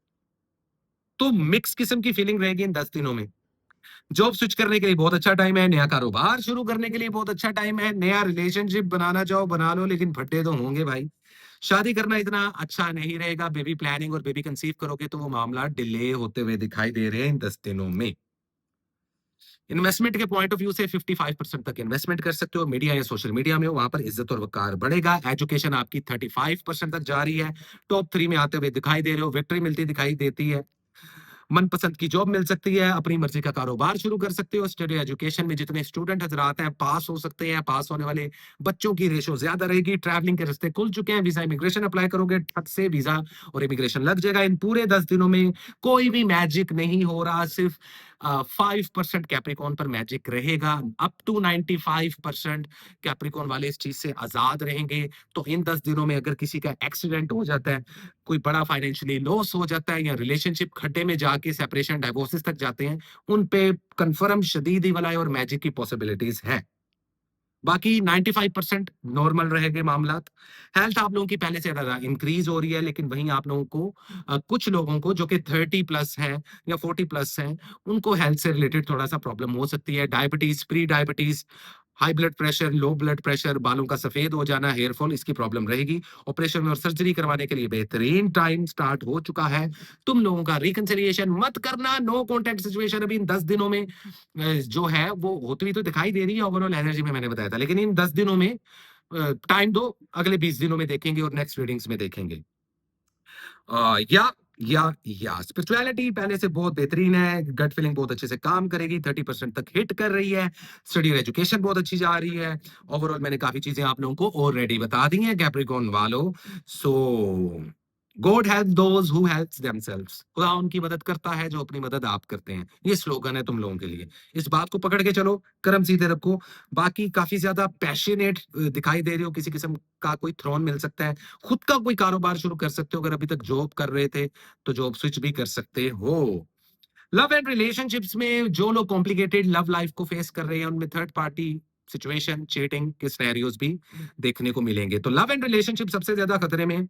तो मिक्स किस्म की फीलिंग रहेगी इन 10 दिनों में। जॉब स्विच करने के लिए बहुत अच्छा टाइम है, नया कारोबार शुरू करने के लिए बहुत अच्छा टाइम है, नया रिलेशनशिप बनाना चाहो बना लो, लेकिन फट्टे तो होंगे भाई। शादी करना इतना अच्छा नहीं रहेगा। बेबी प्लानिंग और बेबी कंसीव करोगे तो वो मामला डिले होते हुए दिखाई दे रहे हैं इन 10 दिनों में। इन्वेस्टमेंट के पॉइंट ऑफ व्यू से 55% तक इन्वेस्टमेंट कर सकते हो, मीडिया या सोशल मीडिया में हो, वहां पर इज्जत और वकार बढ़ेगा। एजुकेशन आपकी 35% तक जा रही है, टॉप 3 में आते हुए दिखाई दे रहे हो, विक्ट्री मिलती दिखाई देती है। मनपसंद की जॉब मिल सकती है, अपनी मर्जी का कारोबार शुरू कर सकते हो। स्टडी एजुकेशन में जितने स्टूडेंट हजरात हैं पास हो सकते हैं, पास होने वाले बच्चों की रेशो ज्यादा रहेगी। ट्रैवलिंग के रास्ते खुल चुके हैं, वीजा इमिग्रेशन अप्लाई करोगे ठक से वीजा और इमिग्रेशन लग जाएगा। इन पूरे 10 दिनों में कोई भी मैजिक नहीं हो रहा, सिर्फ 5% कैप्रिकॉन पर मैजिक रहेगा। अप टू 95% कैप्रिकॉन वाले इस चीज से आजाद रहेंगे। तो इन 10 दिनों में अगर किसी का एक्सीडेंट हो जाता है, कोई बड़ा फाइनेंशियली लॉस हो जाता है, या रिलेशनशिप खड्डे में जाके सेपरेशन डाइवोर्सेस तक जाते हैं, उन पे कंफर्म शदीद ही वाला और मैजिक की पॉसिबिलिटीज है। बाकी 95% नॉर्मल रहेंगे मामलात। हेल्थ आप लोगों की पहले से ज्यादा इंक्रीज हो रही है, लेकिन वहीं आप लोगों को कुछ लोगों को जो कि 30 प्लस है या 40 प्लस है, उनको हेल्थ से रिलेटेड थोड़ा सा प्रॉब्लम हो सकती है। Diabetes, pre diabetes, high blood pressure, low blood pressure, बालों का सफेद हो जाना, हेयर फॉल, इसकी प्रॉब्लम रहेगी। ऑपरेशन और सर्जरी करवाने के लिए बेहतरीन टाइम स्टार्ट हो चुका है। तुम लोगों का रिकंसिलिएशन मत करना, नो कॉन्टेक्ट सिचुएशन अभी इन 10 दिनों में जो है वो होती हुई तो दिखाई दे रही है ओवरऑल एनर्जी में, मैंने बताया था। लेकिन इन 10 दिनों में टाइम दो, अगले 20 दिनों में देखेंगे और नेक्स्ट रीडिंग्स में देखेंगे। या स्पिरिचुअलिटी पहले से बहुत बेहतरीन है, गट फीलिंग बहुत अच्छे से काम करेगी, 30% तक हिट कर रही है। स्टडी और एजुकेशन बहुत अच्छी जा रही है। ओवरऑल मैंने काफी चीजें आप लोगों को ऑलरेडी बता दी हैं कैप्रिकॉर्न वालों। So God help those who helps themselves, खुदा उनकी मदद करता है जो अपनी मदद आप करते हैं। ये स्लोगन है तुम लोगों के लिए। इस बात को पकड़ के चलो, कर्म सीधे रखो। बाकी काफी ज्यादा पैशनेट दिखाई दे रहे हो, किसी किस्म का कोई थ्रोन मिल सकता है, खुद का कोई कारोबार शुरू कर सकते हो। अगर अभी तक जॉब कर रहे थे तो जॉब स्विच भी कर सकते हो। लव एंड रिलेशनशिप्स में जो लोग कॉम्प्लिकेटेड लव लाइफ को फेस कर रहे हैं, उनमें थर्ड पार्टी सिचुएशन, चीटिंग के सिनेरियोज भी देखने को मिलेंगे। तो लव एंड रिलेशनशिप सबसे ज्यादा खतरे में,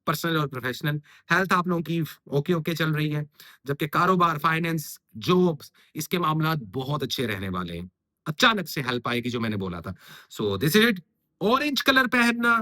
पर्सनल और प्रोफेशनल। हेल्थ आप लोगों की ओके ओके चल रही है, जबकि कारोबार, फाइनेंस, जॉब्स, इसके मामला बहुत अच्छे रहने वाले हैं। अचानक से हेल्प आएगी जो मैंने बोला था। सो this is it. Orange colour पहनना,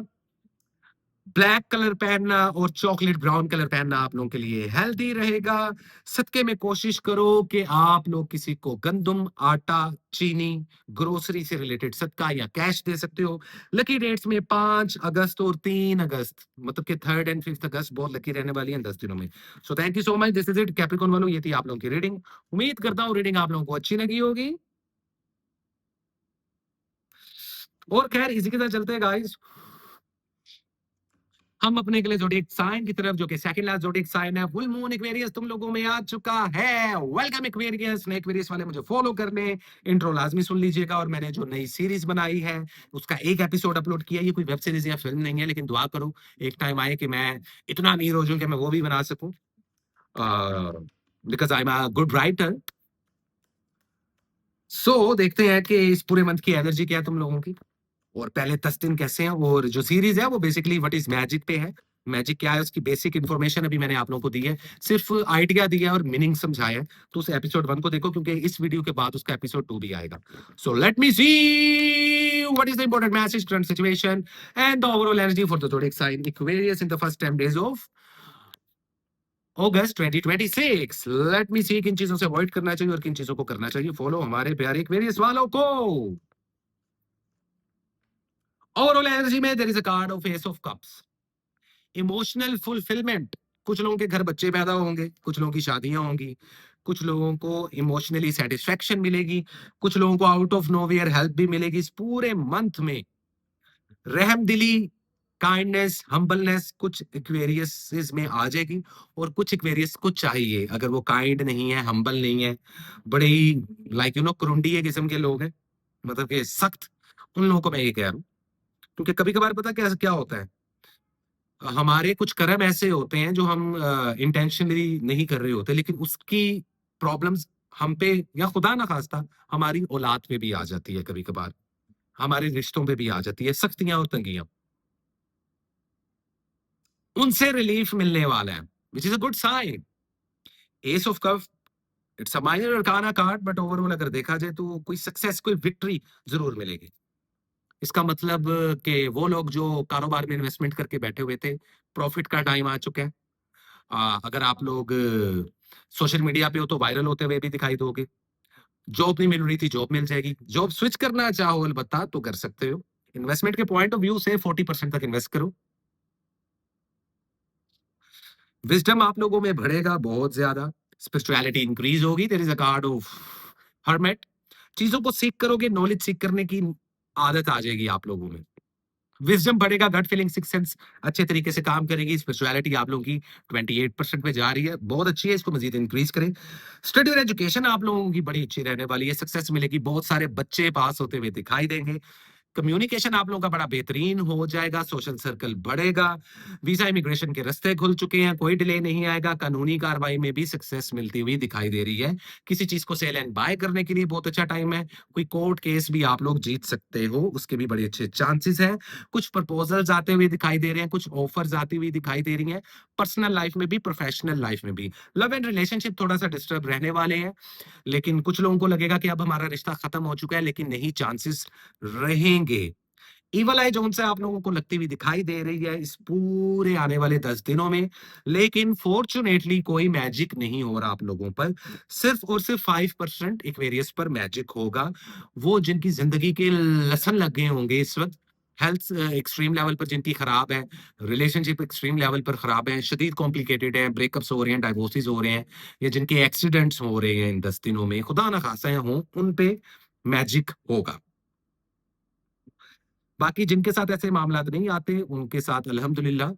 ब्लैक कलर पहनना और चॉकलेट ब्राउन कलर पहनना आप लोगों के लिए हेल्दी रहेगा। सदके में कोशिश करो कि आप लोग किसी को गंदम, आटा, चीनी, ग्रोसरी से रिलेटेड सदका या कैश दे सकते हो। लकी डेट्स में 5 अगस्त और 3 अगस्त, मतलब कि 3rd एंड 5th अगस्त बहुत लकी रहने वाली है 10 दिनों में। So thank you so much, this is it Capricorn वालों, ये थी आप लोगों की रीडिंग। उम्मीद करता हूँ रीडिंग आप लोगों को अच्छी लगी होगी। और खैर इसी के साथ चलते हैं गाइस। हम अपने के लिए ज़ोडिएक साइन की तरफ, जो कि सेकंड लास्ट ज़ोडिएक साइन है, फुल मून एक्वेरियस तुम लोगों में आ चुका है। Welcome Aquarius. नए एक्वेरियस वाले मुझे फॉलो कर लें, इंट्रो लाज़मी सुन लीजिएगा, और मैंने जो नई सीरीज़ बनाई है, उसका एक एपिसोड अपलोड किया है। ये कोई वेब सीरीज़ या फ़िल्म नहीं है, लेकिन दुआ करो एक टाइम आए कि मैं इतना अमीर हो जाऊँ कि मैं वो भी बना सकूँ। Because I am a good writer. So देखते हैं कि इस पूरे मंथ की एनर्जी क्या है तुम लोगों की, और पहले 10 दिन कैसे हैं। और जो सीरीज है वो बेसिकली व्हाट इज मैजिक पे है। मैजिक क्या है उसकी बेसिक इन्फॉर्मेशन अभी मैंने आप लोगों को दी है, सिर्फ आइडिया दिया है और मीनिंग समझाया है। तो उस एपिसोड 1 को देखो, क्योंकि इस वीडियो के बाद उसका एपिसोड 2 भी आएगा। So let me see what is the important message, current situation and the overall energy for the zodiac sign Aquarius in the first 10 days of August 2026। Let me see किन चीजों से अवॉइड करना चाहिए और किन चीजों को करना चाहिए फॉलो हमारे प्यारे Aquarius वालों को। ओवरऑल एनर्जी में there is a card of ace of cups. Emotional fulfilment, कुछ लोगों के घर बच्चे पैदा होंगे, कुछ लोगों की शादियां होंगी, कुछ लोगों को इमोशनली सेटिस्फेक्शन मिलेगी, कुछ लोगों को आउट ऑफ नोवेयर हेल्प भी मिलेगी। इस पूरे मंथ में रहमदिली, काइंडनेस, हम्बलनेस कुछ एक्वेरियस में आ जाएगी, और कुछ एक्वेरियस को चाहिए। अगर वो काइंड नहीं है, हम्बल नहीं है, बड़े ही लाइक करुंडी किस्म के लोग हैं, मतलब कि सख्त, उन लोगों को मैं ये कह रहा हूँ। क्योंकि कभी कभार पता क्या क्या होता है, हमारे कुछ कर्म ऐसे होते हैं जो हम इंटेंशनली नहीं कर रहे होते, लेकिन उसकी प्रॉब्लम्स हम पे, या खुदा ना खास्ता हमारी औलाद पे भी आ जाती है, कभी कभार हमारे रिश्तों पे भी आ जाती है सख्तियां और तंगियां। उनसे रिलीफ मिलने वाला है, which is a good sign. Ace of cup, it's a minor arcana card, but overall अगर देखा जाए तो कोई सक्सेस, कोई विक्ट्री जरूर मिलेगी। इसका मतलब कि वो लोग जो कारोबार में इन्वेस्टमेंट करके बैठे हुए थे, प्रॉफिट का टाइम आ चुका है। अगर आप लोग सोशल मीडिया पे हो तो वायरल होते हुए भी दिखाई दोगे। जॉब नहीं मिल रही थी, जॉब मिल जाएगी। जॉब स्विच करना चाहो अलबत्ता तो कर सकते हो। इन्वेस्टमेंट के पॉइंट ऑफ व्यू से 40% तक इन्वेस्ट करो। विजडम आप लोगों में बढ़ेगा बहुत ज्यादा। स्पिरिचुअलिटी इंक्रीज होगी। There is a card of hermit. चीजों को सीख करोगे, नॉलेज सीख करने की आदत आ जाएगी आप लोगों में। विजडम बढ़ेगा, गट फीलिंग, सिक्स सेंस अच्छे तरीके से काम करेगी। स्पिरिचुअलिटी आप लोगों की 28% पे जा रही है, बहुत अच्छी है, इसको मजीद इंक्रीज करें। स्टडी और एजुकेशन आप लोगों की बड़ी अच्छी रहने वाली है, सक्सेस मिलेगी, बहुत सारे बच्चे पास होते हुए दिखाई देंगे। कम्युनिकेशन आप लोगों का बड़ा बेहतरीन हो जाएगा, सोशल सर्कल बढ़ेगा, वीजा इमिग्रेशन के रास्ते खुल चुके हैं, कोई डिले नहीं आएगा, कानूनी कार्रवाई में भी सक्सेस मिलती हुई दिखाई दे रही है। किसी चीज को सेल एंड बाय करने के लिए बहुत अच्छा टाइम है। कोई कोर्ट केस भी आप लोग जीत सकते हो, उसके भी बड़े अच्छे चांसेस हैं। कुछ प्रपोजल्स आते हुए दिखाई दे रहे हैं, कुछ ऑफर्स आती हुई दिखाई दे रही हैं, पर्सनल लाइफ में भी, प्रोफेशनल लाइफ में भी। लव एंड रिलेशनशिप थोड़ा सा डिस्टर्ब रहने वाले हैं, लेकिन कुछ लोगों को लगेगा कि अब हमारा रिश्ता खत्म हो चुका है, लेकिन नहीं, चांसेस रहेंगे। इवल आई जोन से आप लोगों को लगती हुई दिखाई दे रही है इस पूरे आने वाले 10 दिनों में, लेकिन फॉर्चुनेटली कोई मैजिक नहीं हो रहा आप लोगों पर। सिर्फ और सिर्फ 5% एक्वेरियस पर मैजिक होगा। वो जिनकी जिंदगी के लसन लग गए होंगे इस वक्त, हेल्थ एक्सट्रीम लेवल पर जिनकी खराब है, रिलेशनशिप एक्सट्रीम लेवल पर खराब है, शदीद कॉम्प्लिकेटेड है, ब्रेकअप्स हो रहे हैं, डाइवोर्सेस हो रहे हैं, या जिनके एक्सीडेंट्स हो रहे हैं इन 10 दिनों में, खुदा ना खासा हो, उन पे मैजिक होगा। बाकी जिनके साथ ऐसे मामलात नहीं आते, उनके साथ अल्हम्दुलिल्लाह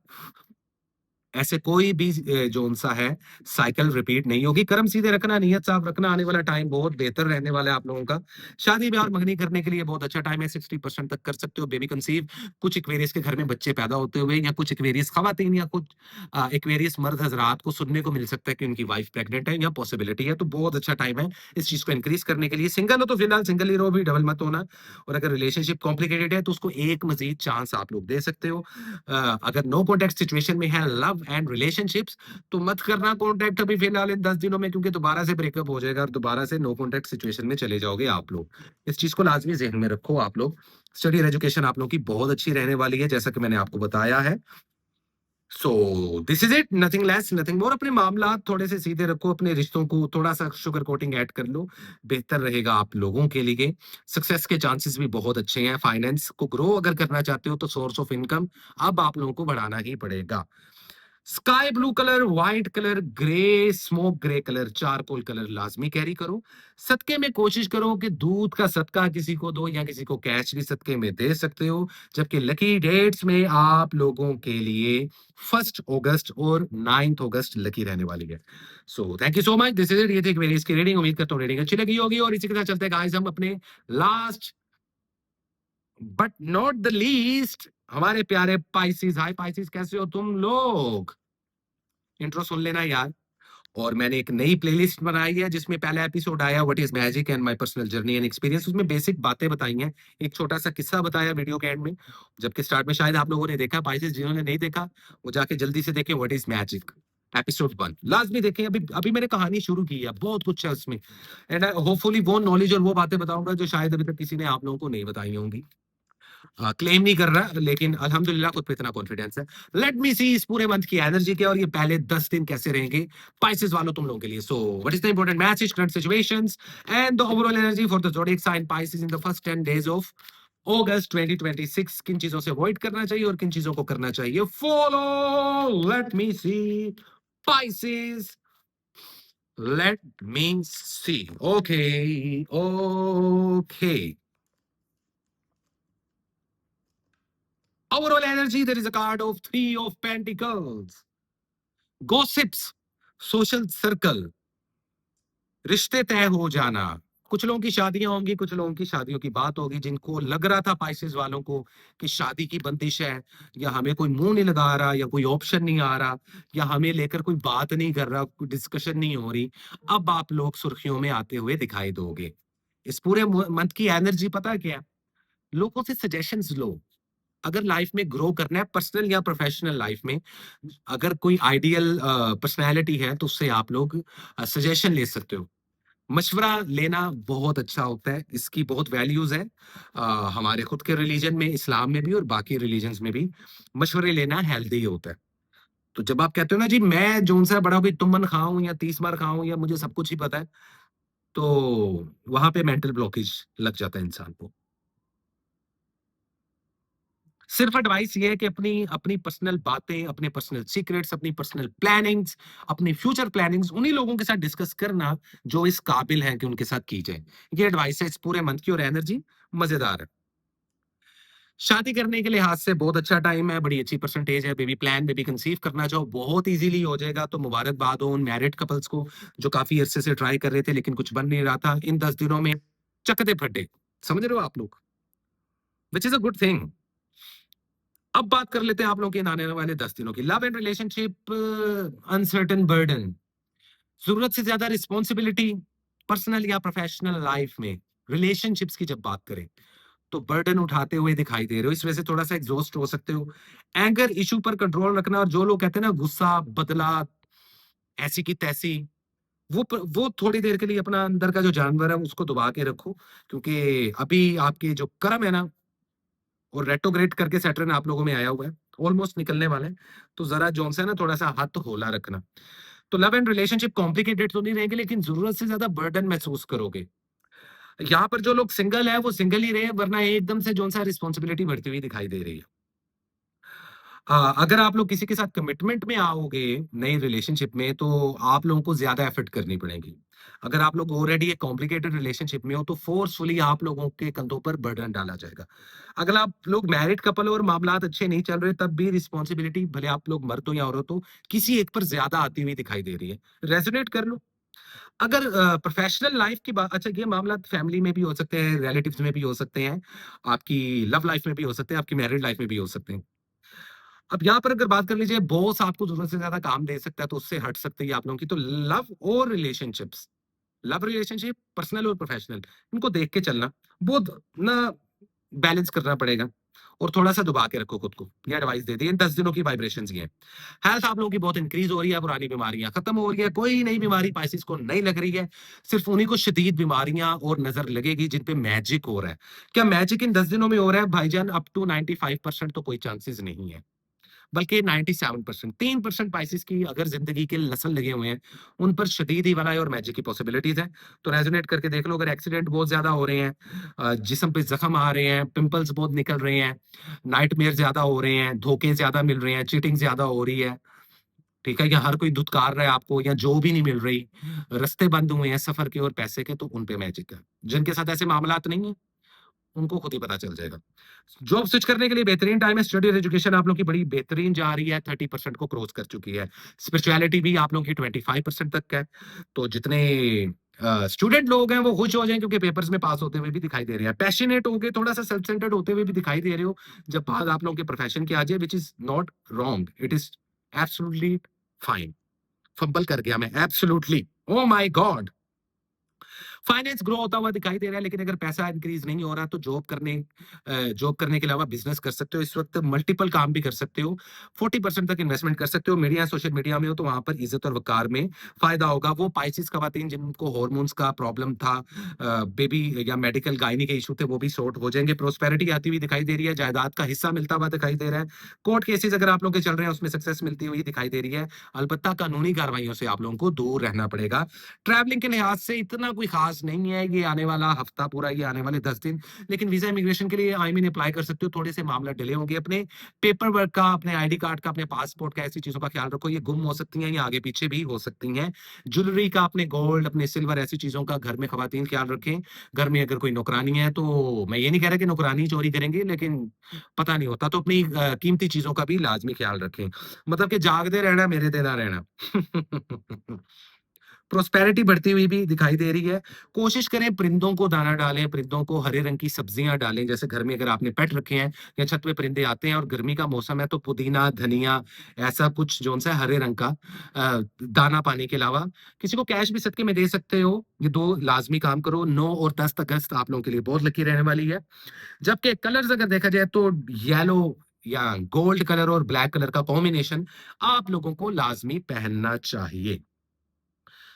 ऐसे कोई भी जोन सा है, साइकिल रिपीट नहीं होगी। कर्म सीधे रखना, नियत साफ रखना, आने वाला टाइम बहुत बेहतर रहने वाला है आप लोगों का। शादी ब्याह और मंगनी करने के लिए बहुत अच्छा टाइम है, 60% तक कर सकते हो। बेबी कंसीव, कुछ एक्वेरियस के घर में बच्चे पैदा होते हुए, या कुछ एक्वेरियस खवातीन या कुछ एक्वेरियस मर्द हजरात को सुनने को मिल सकता है कि उनकी वाइफ प्रेग्नेंट है, या पॉसिबिलिटी है। तो बहुत अच्छा टाइम है इस चीज को इंक्रीज करने के लिए। सिंगल हो तो फिलहाल सिंगल ही रहो, भी डबल मत होना। और अगर रिलेशनशिप कॉम्प्लिकेटेड है तो उसको एक मजीद चांस आप लोग दे सकते हो। अगर नो कॉन्टेक्ट सिचुएशन में है, लव एंड रिलेशनशिप्स, तो मत करना कॉन्टेक्ट अभी फिलहाल इन 10 दिनों में, क्योंकि दोबारा से ब्रेकअप हो जाएगा और दोबारा से नो कॉन्टेक्ट सिचुएशन में चले जाओगे आप लोग। इस चीज को लाजमी जहन में रखो आप लोग। स्टडी और एजुकेशन आप लोगों की बहुत अच्छी रहने वाली है, जैसा कि मैंने आपको बताया है। So this is it, nothing less nothing मोर। अपने मामला थोड़े से सीधे रखो, अपने रिश्तों को थोड़ा सा शुगर कोटिंग ऐड कर लो, बेहतर रहेगा आप लोगों के लिए। सक्सेस के चांसेस भी बहुत अच्छे हैं। फाइनेंस को ग्रो अगर करना चाहते हो तो सोर्स ऑफ इनकम अब आप लोगों को बढ़ाना ही पड़ेगा। Sky blue colour, white colour, grey, smoke grey colour, charcoal colour लाजमी कैरी करो। सदके में कोशिश करो कि दूध का सदका किसी को दो या किसी को कैश भी सदके में दे सकते हो। जबकि लकी डेट्स में आप लोगों के लिए 1 अगस्त और 9 अगस्त लकी रहने वाली है। So thank you so much, this is it, ये थी मेरी इसकी रीडिंग। उम्मीद करता हूँ रीडिंग अच्छी लगी होगी। और इसी के साथ चलते हैं गाइस हम अपने last but not the least हमारे प्यारे पाइसिस। हाय पाइसिस, कैसे हो तुम लोग? इंट्रो सुन लेना यार। और मैंने एक नई प्लेलिस्ट बनाई है जिसमें पहला एपिसोड आया what is magic and my personal journey and experience. उसमें बेसिक बातें बताई हैं, एक छोटा सा किस्सा बताया वीडियो के एंड में। जबकि स्टार्ट में शायद आप लोगों ने देखा, पाइसेस जिन्होंने नहीं देखा वो जाके जल्दी से देखें व्हाट इज मैजिक एपिसोड 1 लाजमी देखें। अभी अभी मैंने कहानी शुरू की है, बहुत कुछ है उसमें। एंड होपफुली वो नॉलेज और वो बातें बताऊंगा जो शायद अभी तक किसी ने आप लोगों को नहीं बताई होंगी। क्लेम नहीं कर रहा, लेकिन अल्हम्दुलिल्लाह खुद पे इतना कॉन्फिडेंस है। लेट मी सी इस पूरे मंथ की एनर्जी क्या और ये पहले 10 दिन कैसे रहेंगे पाइसेस वालों तुम लोगों के लिए। So what is the important message, current situations and the overall energy for the zodiac sign Pisces in the first 10 days of August 2026। किन चीजों से अवॉइड करना चाहिए और किन चीजों को करना चाहिए follow. Let me see Pisces, let me see. Okay okay, overall energy, there is a card of 3 of Pentacles. Gossips, social circle, रिश्ते तय हो जाना। कुछ लोगों की शादियां होंगी, कुछ लोगों की शादियों की बात होगी जिनको लग रहा था पाइसेस वालों को कि शादी की बंदिश है, या हमें कोई मुंह नहीं लगा रहा, या कोई ऑप्शन नहीं आ रहा, या हमें लेकर कोई बात नहीं कर रहा, कोई डिस्कशन नहीं हो रही। अब आप लोग सुर्खियों में आते हुए दिखाई दोगे। इस पूरे मंथ की एनर्जी पता है क्या है? लोगों से सजेशंस लो। अगर लाइफ में ग्रो करना है, पर्सनल या प्रोफेशनल लाइफ में, अगर कोई आइडियल पर्सनैलिटी है तो उससे आप लोग सजेशन ले सकते हो। मशवरा लेना बहुत अच्छा होता है, इसकी बहुत वैल्यूज है। हमारे खुद के रिलीजन में, इस्लाम में भी और बाकी रिलीजन्स में भी मशवरे लेना हेल्दी होता है। तो जब आप कहते हो ना जी मैं जोन सा बड़ा कोई तुमन खाऊं या 30 बार खाऊं या मुझे सब कुछ ही पता है, तो वहां पे मेंटल ब्लॉकेज लग जाता है इंसान को। सिर्फ एडवाइस ये है कि अपनी अपनी पर्सनल बातें, अपने पर्सनल सीक्रेट्स, अपनी पर्सनल प्लानिंग्स, अपनी फ्यूचर प्लानिंग्स उन्हीं लोगों के साथ डिस्कस करना जो इस काबिल हैं कि उनके साथ की जाए। ये एडवाइस है इस पूरे मंथ की और एनर्जी मजेदार है। शादी करने के लिहाज से बहुत अच्छा टाइम है, बड़ी अच्छी परसेंटेज है। बेबी प्लान, बेबी कंसीव करना चाहो बहुत इजीली हो जाएगा। तो मुबारकबाद हो उन मैरिड कपल्स को जो काफी अरसे से ट्राई कर रहे थे लेकिन कुछ बन नहीं रहा था। इन 10 दिनों में चकते फटे, समझ रहे हो आप लोग, विच इज अ गुड थिंग। अब बात कर लेते हैं आप लोगों के आने वाले 10 दिनों की। Love and relationship, uncertain burden, जरूरत से ज्यादा रिस्पॉन्सिबिलिटी पर्सनल या प्रोफेशनल लाइफ में। रिलेशनशिप्स की जब बात करें तो बर्डन उठाते हुए दिखाई दे रहे हो, इस वजह से थोड़ा सा एग्जॉस्ट हो सकते हो। एंगर इशू पर कंट्रोल रखना, और जो लोग कहते हैं ना गुस्सा, बदला, ऐसी की तैसी, वो थोड़ी देर के लिए अपना अंदर का जो जानवर है उसको दबा के रखो। क्योंकि अभी आपके जो कर्म है ना, और रेट्रोग्रेड करके सैटर्न आप लोगों में आया हुआ है, ऑलमोस्ट निकलने वाला है। तो जरा जोन सा ना थोड़ा सा हाथ होला रखना। तो लव एंड रिलेशनशिप कॉम्प्लिकेटेड तो नहीं रहेंगे लेकिन जरूरत से ज्यादा बर्डन महसूस करोगे। यहाँ पर जो लोग सिंगल है वो सिंगल ही रहे, वरना एकदम से जोन सा रिस्पॉन्सिबिलिटी बढ़ती हुई दिखाई दे रही है। अगर आप लोग किसी के साथ कमिटमेंट में आओगे नई रिलेशनशिप में तो आप लोगों को ज्यादा एफर्ट करनी पड़ेगी। अगर आप लोग ऑलरेडी एक कॉम्प्लिकेटेड रिलेशनशिप में हो तो फोर्सफुली आप लोगों के कंधों पर बर्डन डाला जाएगा। अगर आप लोग मैरिड कपल हो और मामलात अच्छे नहीं चल रहे तब भी रिस्पॉन्सिबिलिटी, भले आप लोग मर्द हो या औरत हो, किसी एक पर ज्यादा आती हुई दिखाई दे रही है। रेजोनेट कर लो। अगर प्रोफेशनल लाइफ की बात, अच्छा ये मामला फैमिली में भी हो सकते हैं, रिलेटिव्स में भी हो सकते हैं, आपकी लव लाइफ में भी हो सकते हैं, आपकी मैरिड लाइफ में भी हो सकते हैं। अब यहाँ पर अगर बात कर लीजिए बॉस आपको जरूरत से ज्यादा काम दे सकता है तो उससे हट सकते हैं आप लोगों की। तो लव और रिलेशनशिप्स, लव रिलेशनशिप पर्सनल और प्रोफेशनल, इनको देख के चलना, बहुत ना बैलेंस करना पड़ेगा। और थोड़ा सा दबा के रखो खुद को, ये एडवाइस दे दी। इन 10 दिनों की वाइब्रेशन ये है। हेल्थ आप लोगों की बहुत इंक्रीज हो रही है, पुरानी बीमारियां खत्म हो रही है, कोई नई बीमारी पाइसिस को नहीं लग रही है। सिर्फ उन्हीं को शदीद बीमारियां और नजर लगेगी जिन पे मैजिक हो रहा है। क्या मैजिक इन 10 दिनों में हो रहा है भाईजान? अप टू 95% तो कोई चांसेस नहीं है, बल्कि 97%। 3% पाइसेस की अगर जिंदगी के लसन लगे हुए हैं उन पर शदीद ही वनाई और मैजिक की पॉसिबिलिटीज है। तो रेजोनेट करके देख लो। अगर एक्सीडेंट बहुत ज्यादा हो रहे हैं, जिस्म पे जख्म आ रहे हैं, पिंपल्स बहुत निकल रहे हैं, नाइटमेयर ज्यादा हो रहे हैं, धोखे ज्यादा मिल रहे हैं, चीटिंग ज्यादा हो रही है, ठीक है? या हर कोई धुतकार रहा है आपको या जॉब ही नहीं मिल रही, रास्ते बंद हुए हैं सफ़र के और पैसे के, तो उन पे मैजिक है। जिनके साथ ऐसे मामलात नहीं है, उनको खुद ही पता चल जाएगा। जॉब स्विच करने के लिए बेहतरीन टाइम है, स्टडी और एजुकेशन आप लोगों की बड़ी बेहतरीन जा रही है, 30% को क्रॉस कर चुकी है। स्पिरिचुअलिटी भी आप लोगों की 25% तक है। तो जितने स्टूडेंट लोग हैं वो खुश हो जाएँ क्योंकि पेपर्स में पास होते हुए भी दिखाई दे रहे हैं। पैशनेट होके थोड़ा-सा सेल्फ सेंटर्ड होते हुए भी दिखाई दे रहे हो, जब बात आप लोगों के प्रोफेशन की आ जाए, which is not wrong, it is absolutely fine. Fumble कर गया मैं, absolutely, oh my God! Finance grow होता हुआ दिखाई दे रहा है, लेकिन अगर पैसा इंक्रीज नहीं हो रहा तो जॉब करने के अलावा बिजनेस कर सकते हो। इस वक्त मल्टीपल काम भी कर सकते हो, 40% तक इन्वेस्टमेंट कर सकते हो। मीडिया सोशल मीडिया में हो तो वहां पर इज्जत और वकार में फायदा होगा। वो पाइसिस खवातीन जिनको हॉर्मोन्स का प्रॉब्लम था, बेबी या मेडिकल गायनी के इशू थे, वो भी सॉर्ट हो जाएंगे। प्रोस्पेरिटी आती हुई दिखाई दे रही है, जायदाद का हिस्सा मिलता हुआ दिखाई दे रहा है। कोर्ट केसेस अगर आप लोग के चल रहे हैं उसमें सक्सेस मिलती हुई दिखाई दे रही है। अलबत्ता कानूनी कार्रवाइयों से आप लोगों को दूर रहना पड़ेगा। ट्रैवलिंग के लिहाज से इतना कोई खास नहीं है ये आने वाला हफ्ता पूरा, ये आने वाले 10 दिन। लेकिन वीजा इमिग्रेशन के लिए आई मीन अप्लाई कर सकते हो। थोड़े से मामला डिले होंगे। अपने पेपर वर्क का, अपने आईडी कार्ड का, अपने पासपोर्ट का, ऐसी चीजों का ख्याल रखो। ये गुम हो सकती हैं, ये आगे पीछे भी हो सकती हैं। ज्वेलरी का, अपने गोल्ड, अपने सिल्वर, ऐसी चीजों का घर में खवातीन ख्याल रखें। घर में अगर कोई नौकरानी है तो मैं ये नहीं कह रहा कि नौकरानी चोरी करेंगे, लेकिन पता नहीं होता, तो अपनी कीमती चीजों का भी लाजमी ख्याल रखें। मतलब कि जागते रहना, मेरे देना रहना। प्रोस्पेरिटी बढ़ती हुई भी दिखाई दे रही है। कोशिश करें परिंदों को दाना डालें, परिंदों को हरे रंग की सब्जियाँ डालें। जैसे घर में अगर आपने पेट रखे हैं या छत पे परिंदे आते हैं और गर्मी का मौसम है तो पुदीना, धनिया, ऐसा कुछ जौन-सा है हरे रंग का दाना पानी के अलावा। किसी को कैश भी सदके में दे सकते हो। ये 2 लाज़मी काम करो। 9 और 10 अगस्त आप लोगों के लिए बहुत लकी रहने वाली है। जबकि कलर्स अगर देखा जाए तो येलो या गोल्ड कलर और ब्लैक कलर का कॉम्बिनेशन आप लोगों को लाज़मी पहनना चाहिए।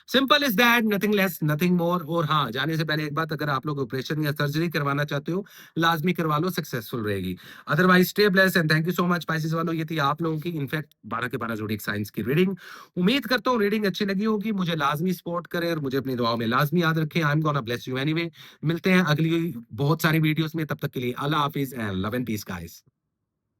Simple is that, nothing less nothing मोर। और हाँ, जाने से पहले एक बात, अगर आप लोग ऑपरेशन या सर्जरी करवाना चाहते हो, लाजमी करवा लो, सक्सेसफुल रहेगी। Otherwise stay blessed and thank you so much spices वालों। ये थी आप लोगों की इनफैक्ट 12 के 12 ज़ोडिएक साइंस की रीडिंग। उम्मीद करता हूँ रीडिंग अच्छी लगी होगी। मुझे लाजमी सपोर्ट करें और मुझे अपनी दुआओं में लाजमी याद रखें। I am gonna bless you anyway. मिलते हैं अगली बहुत सारी वीडियोस में, तब तक के लिए अल्लाह हाफिज and love and peace guys.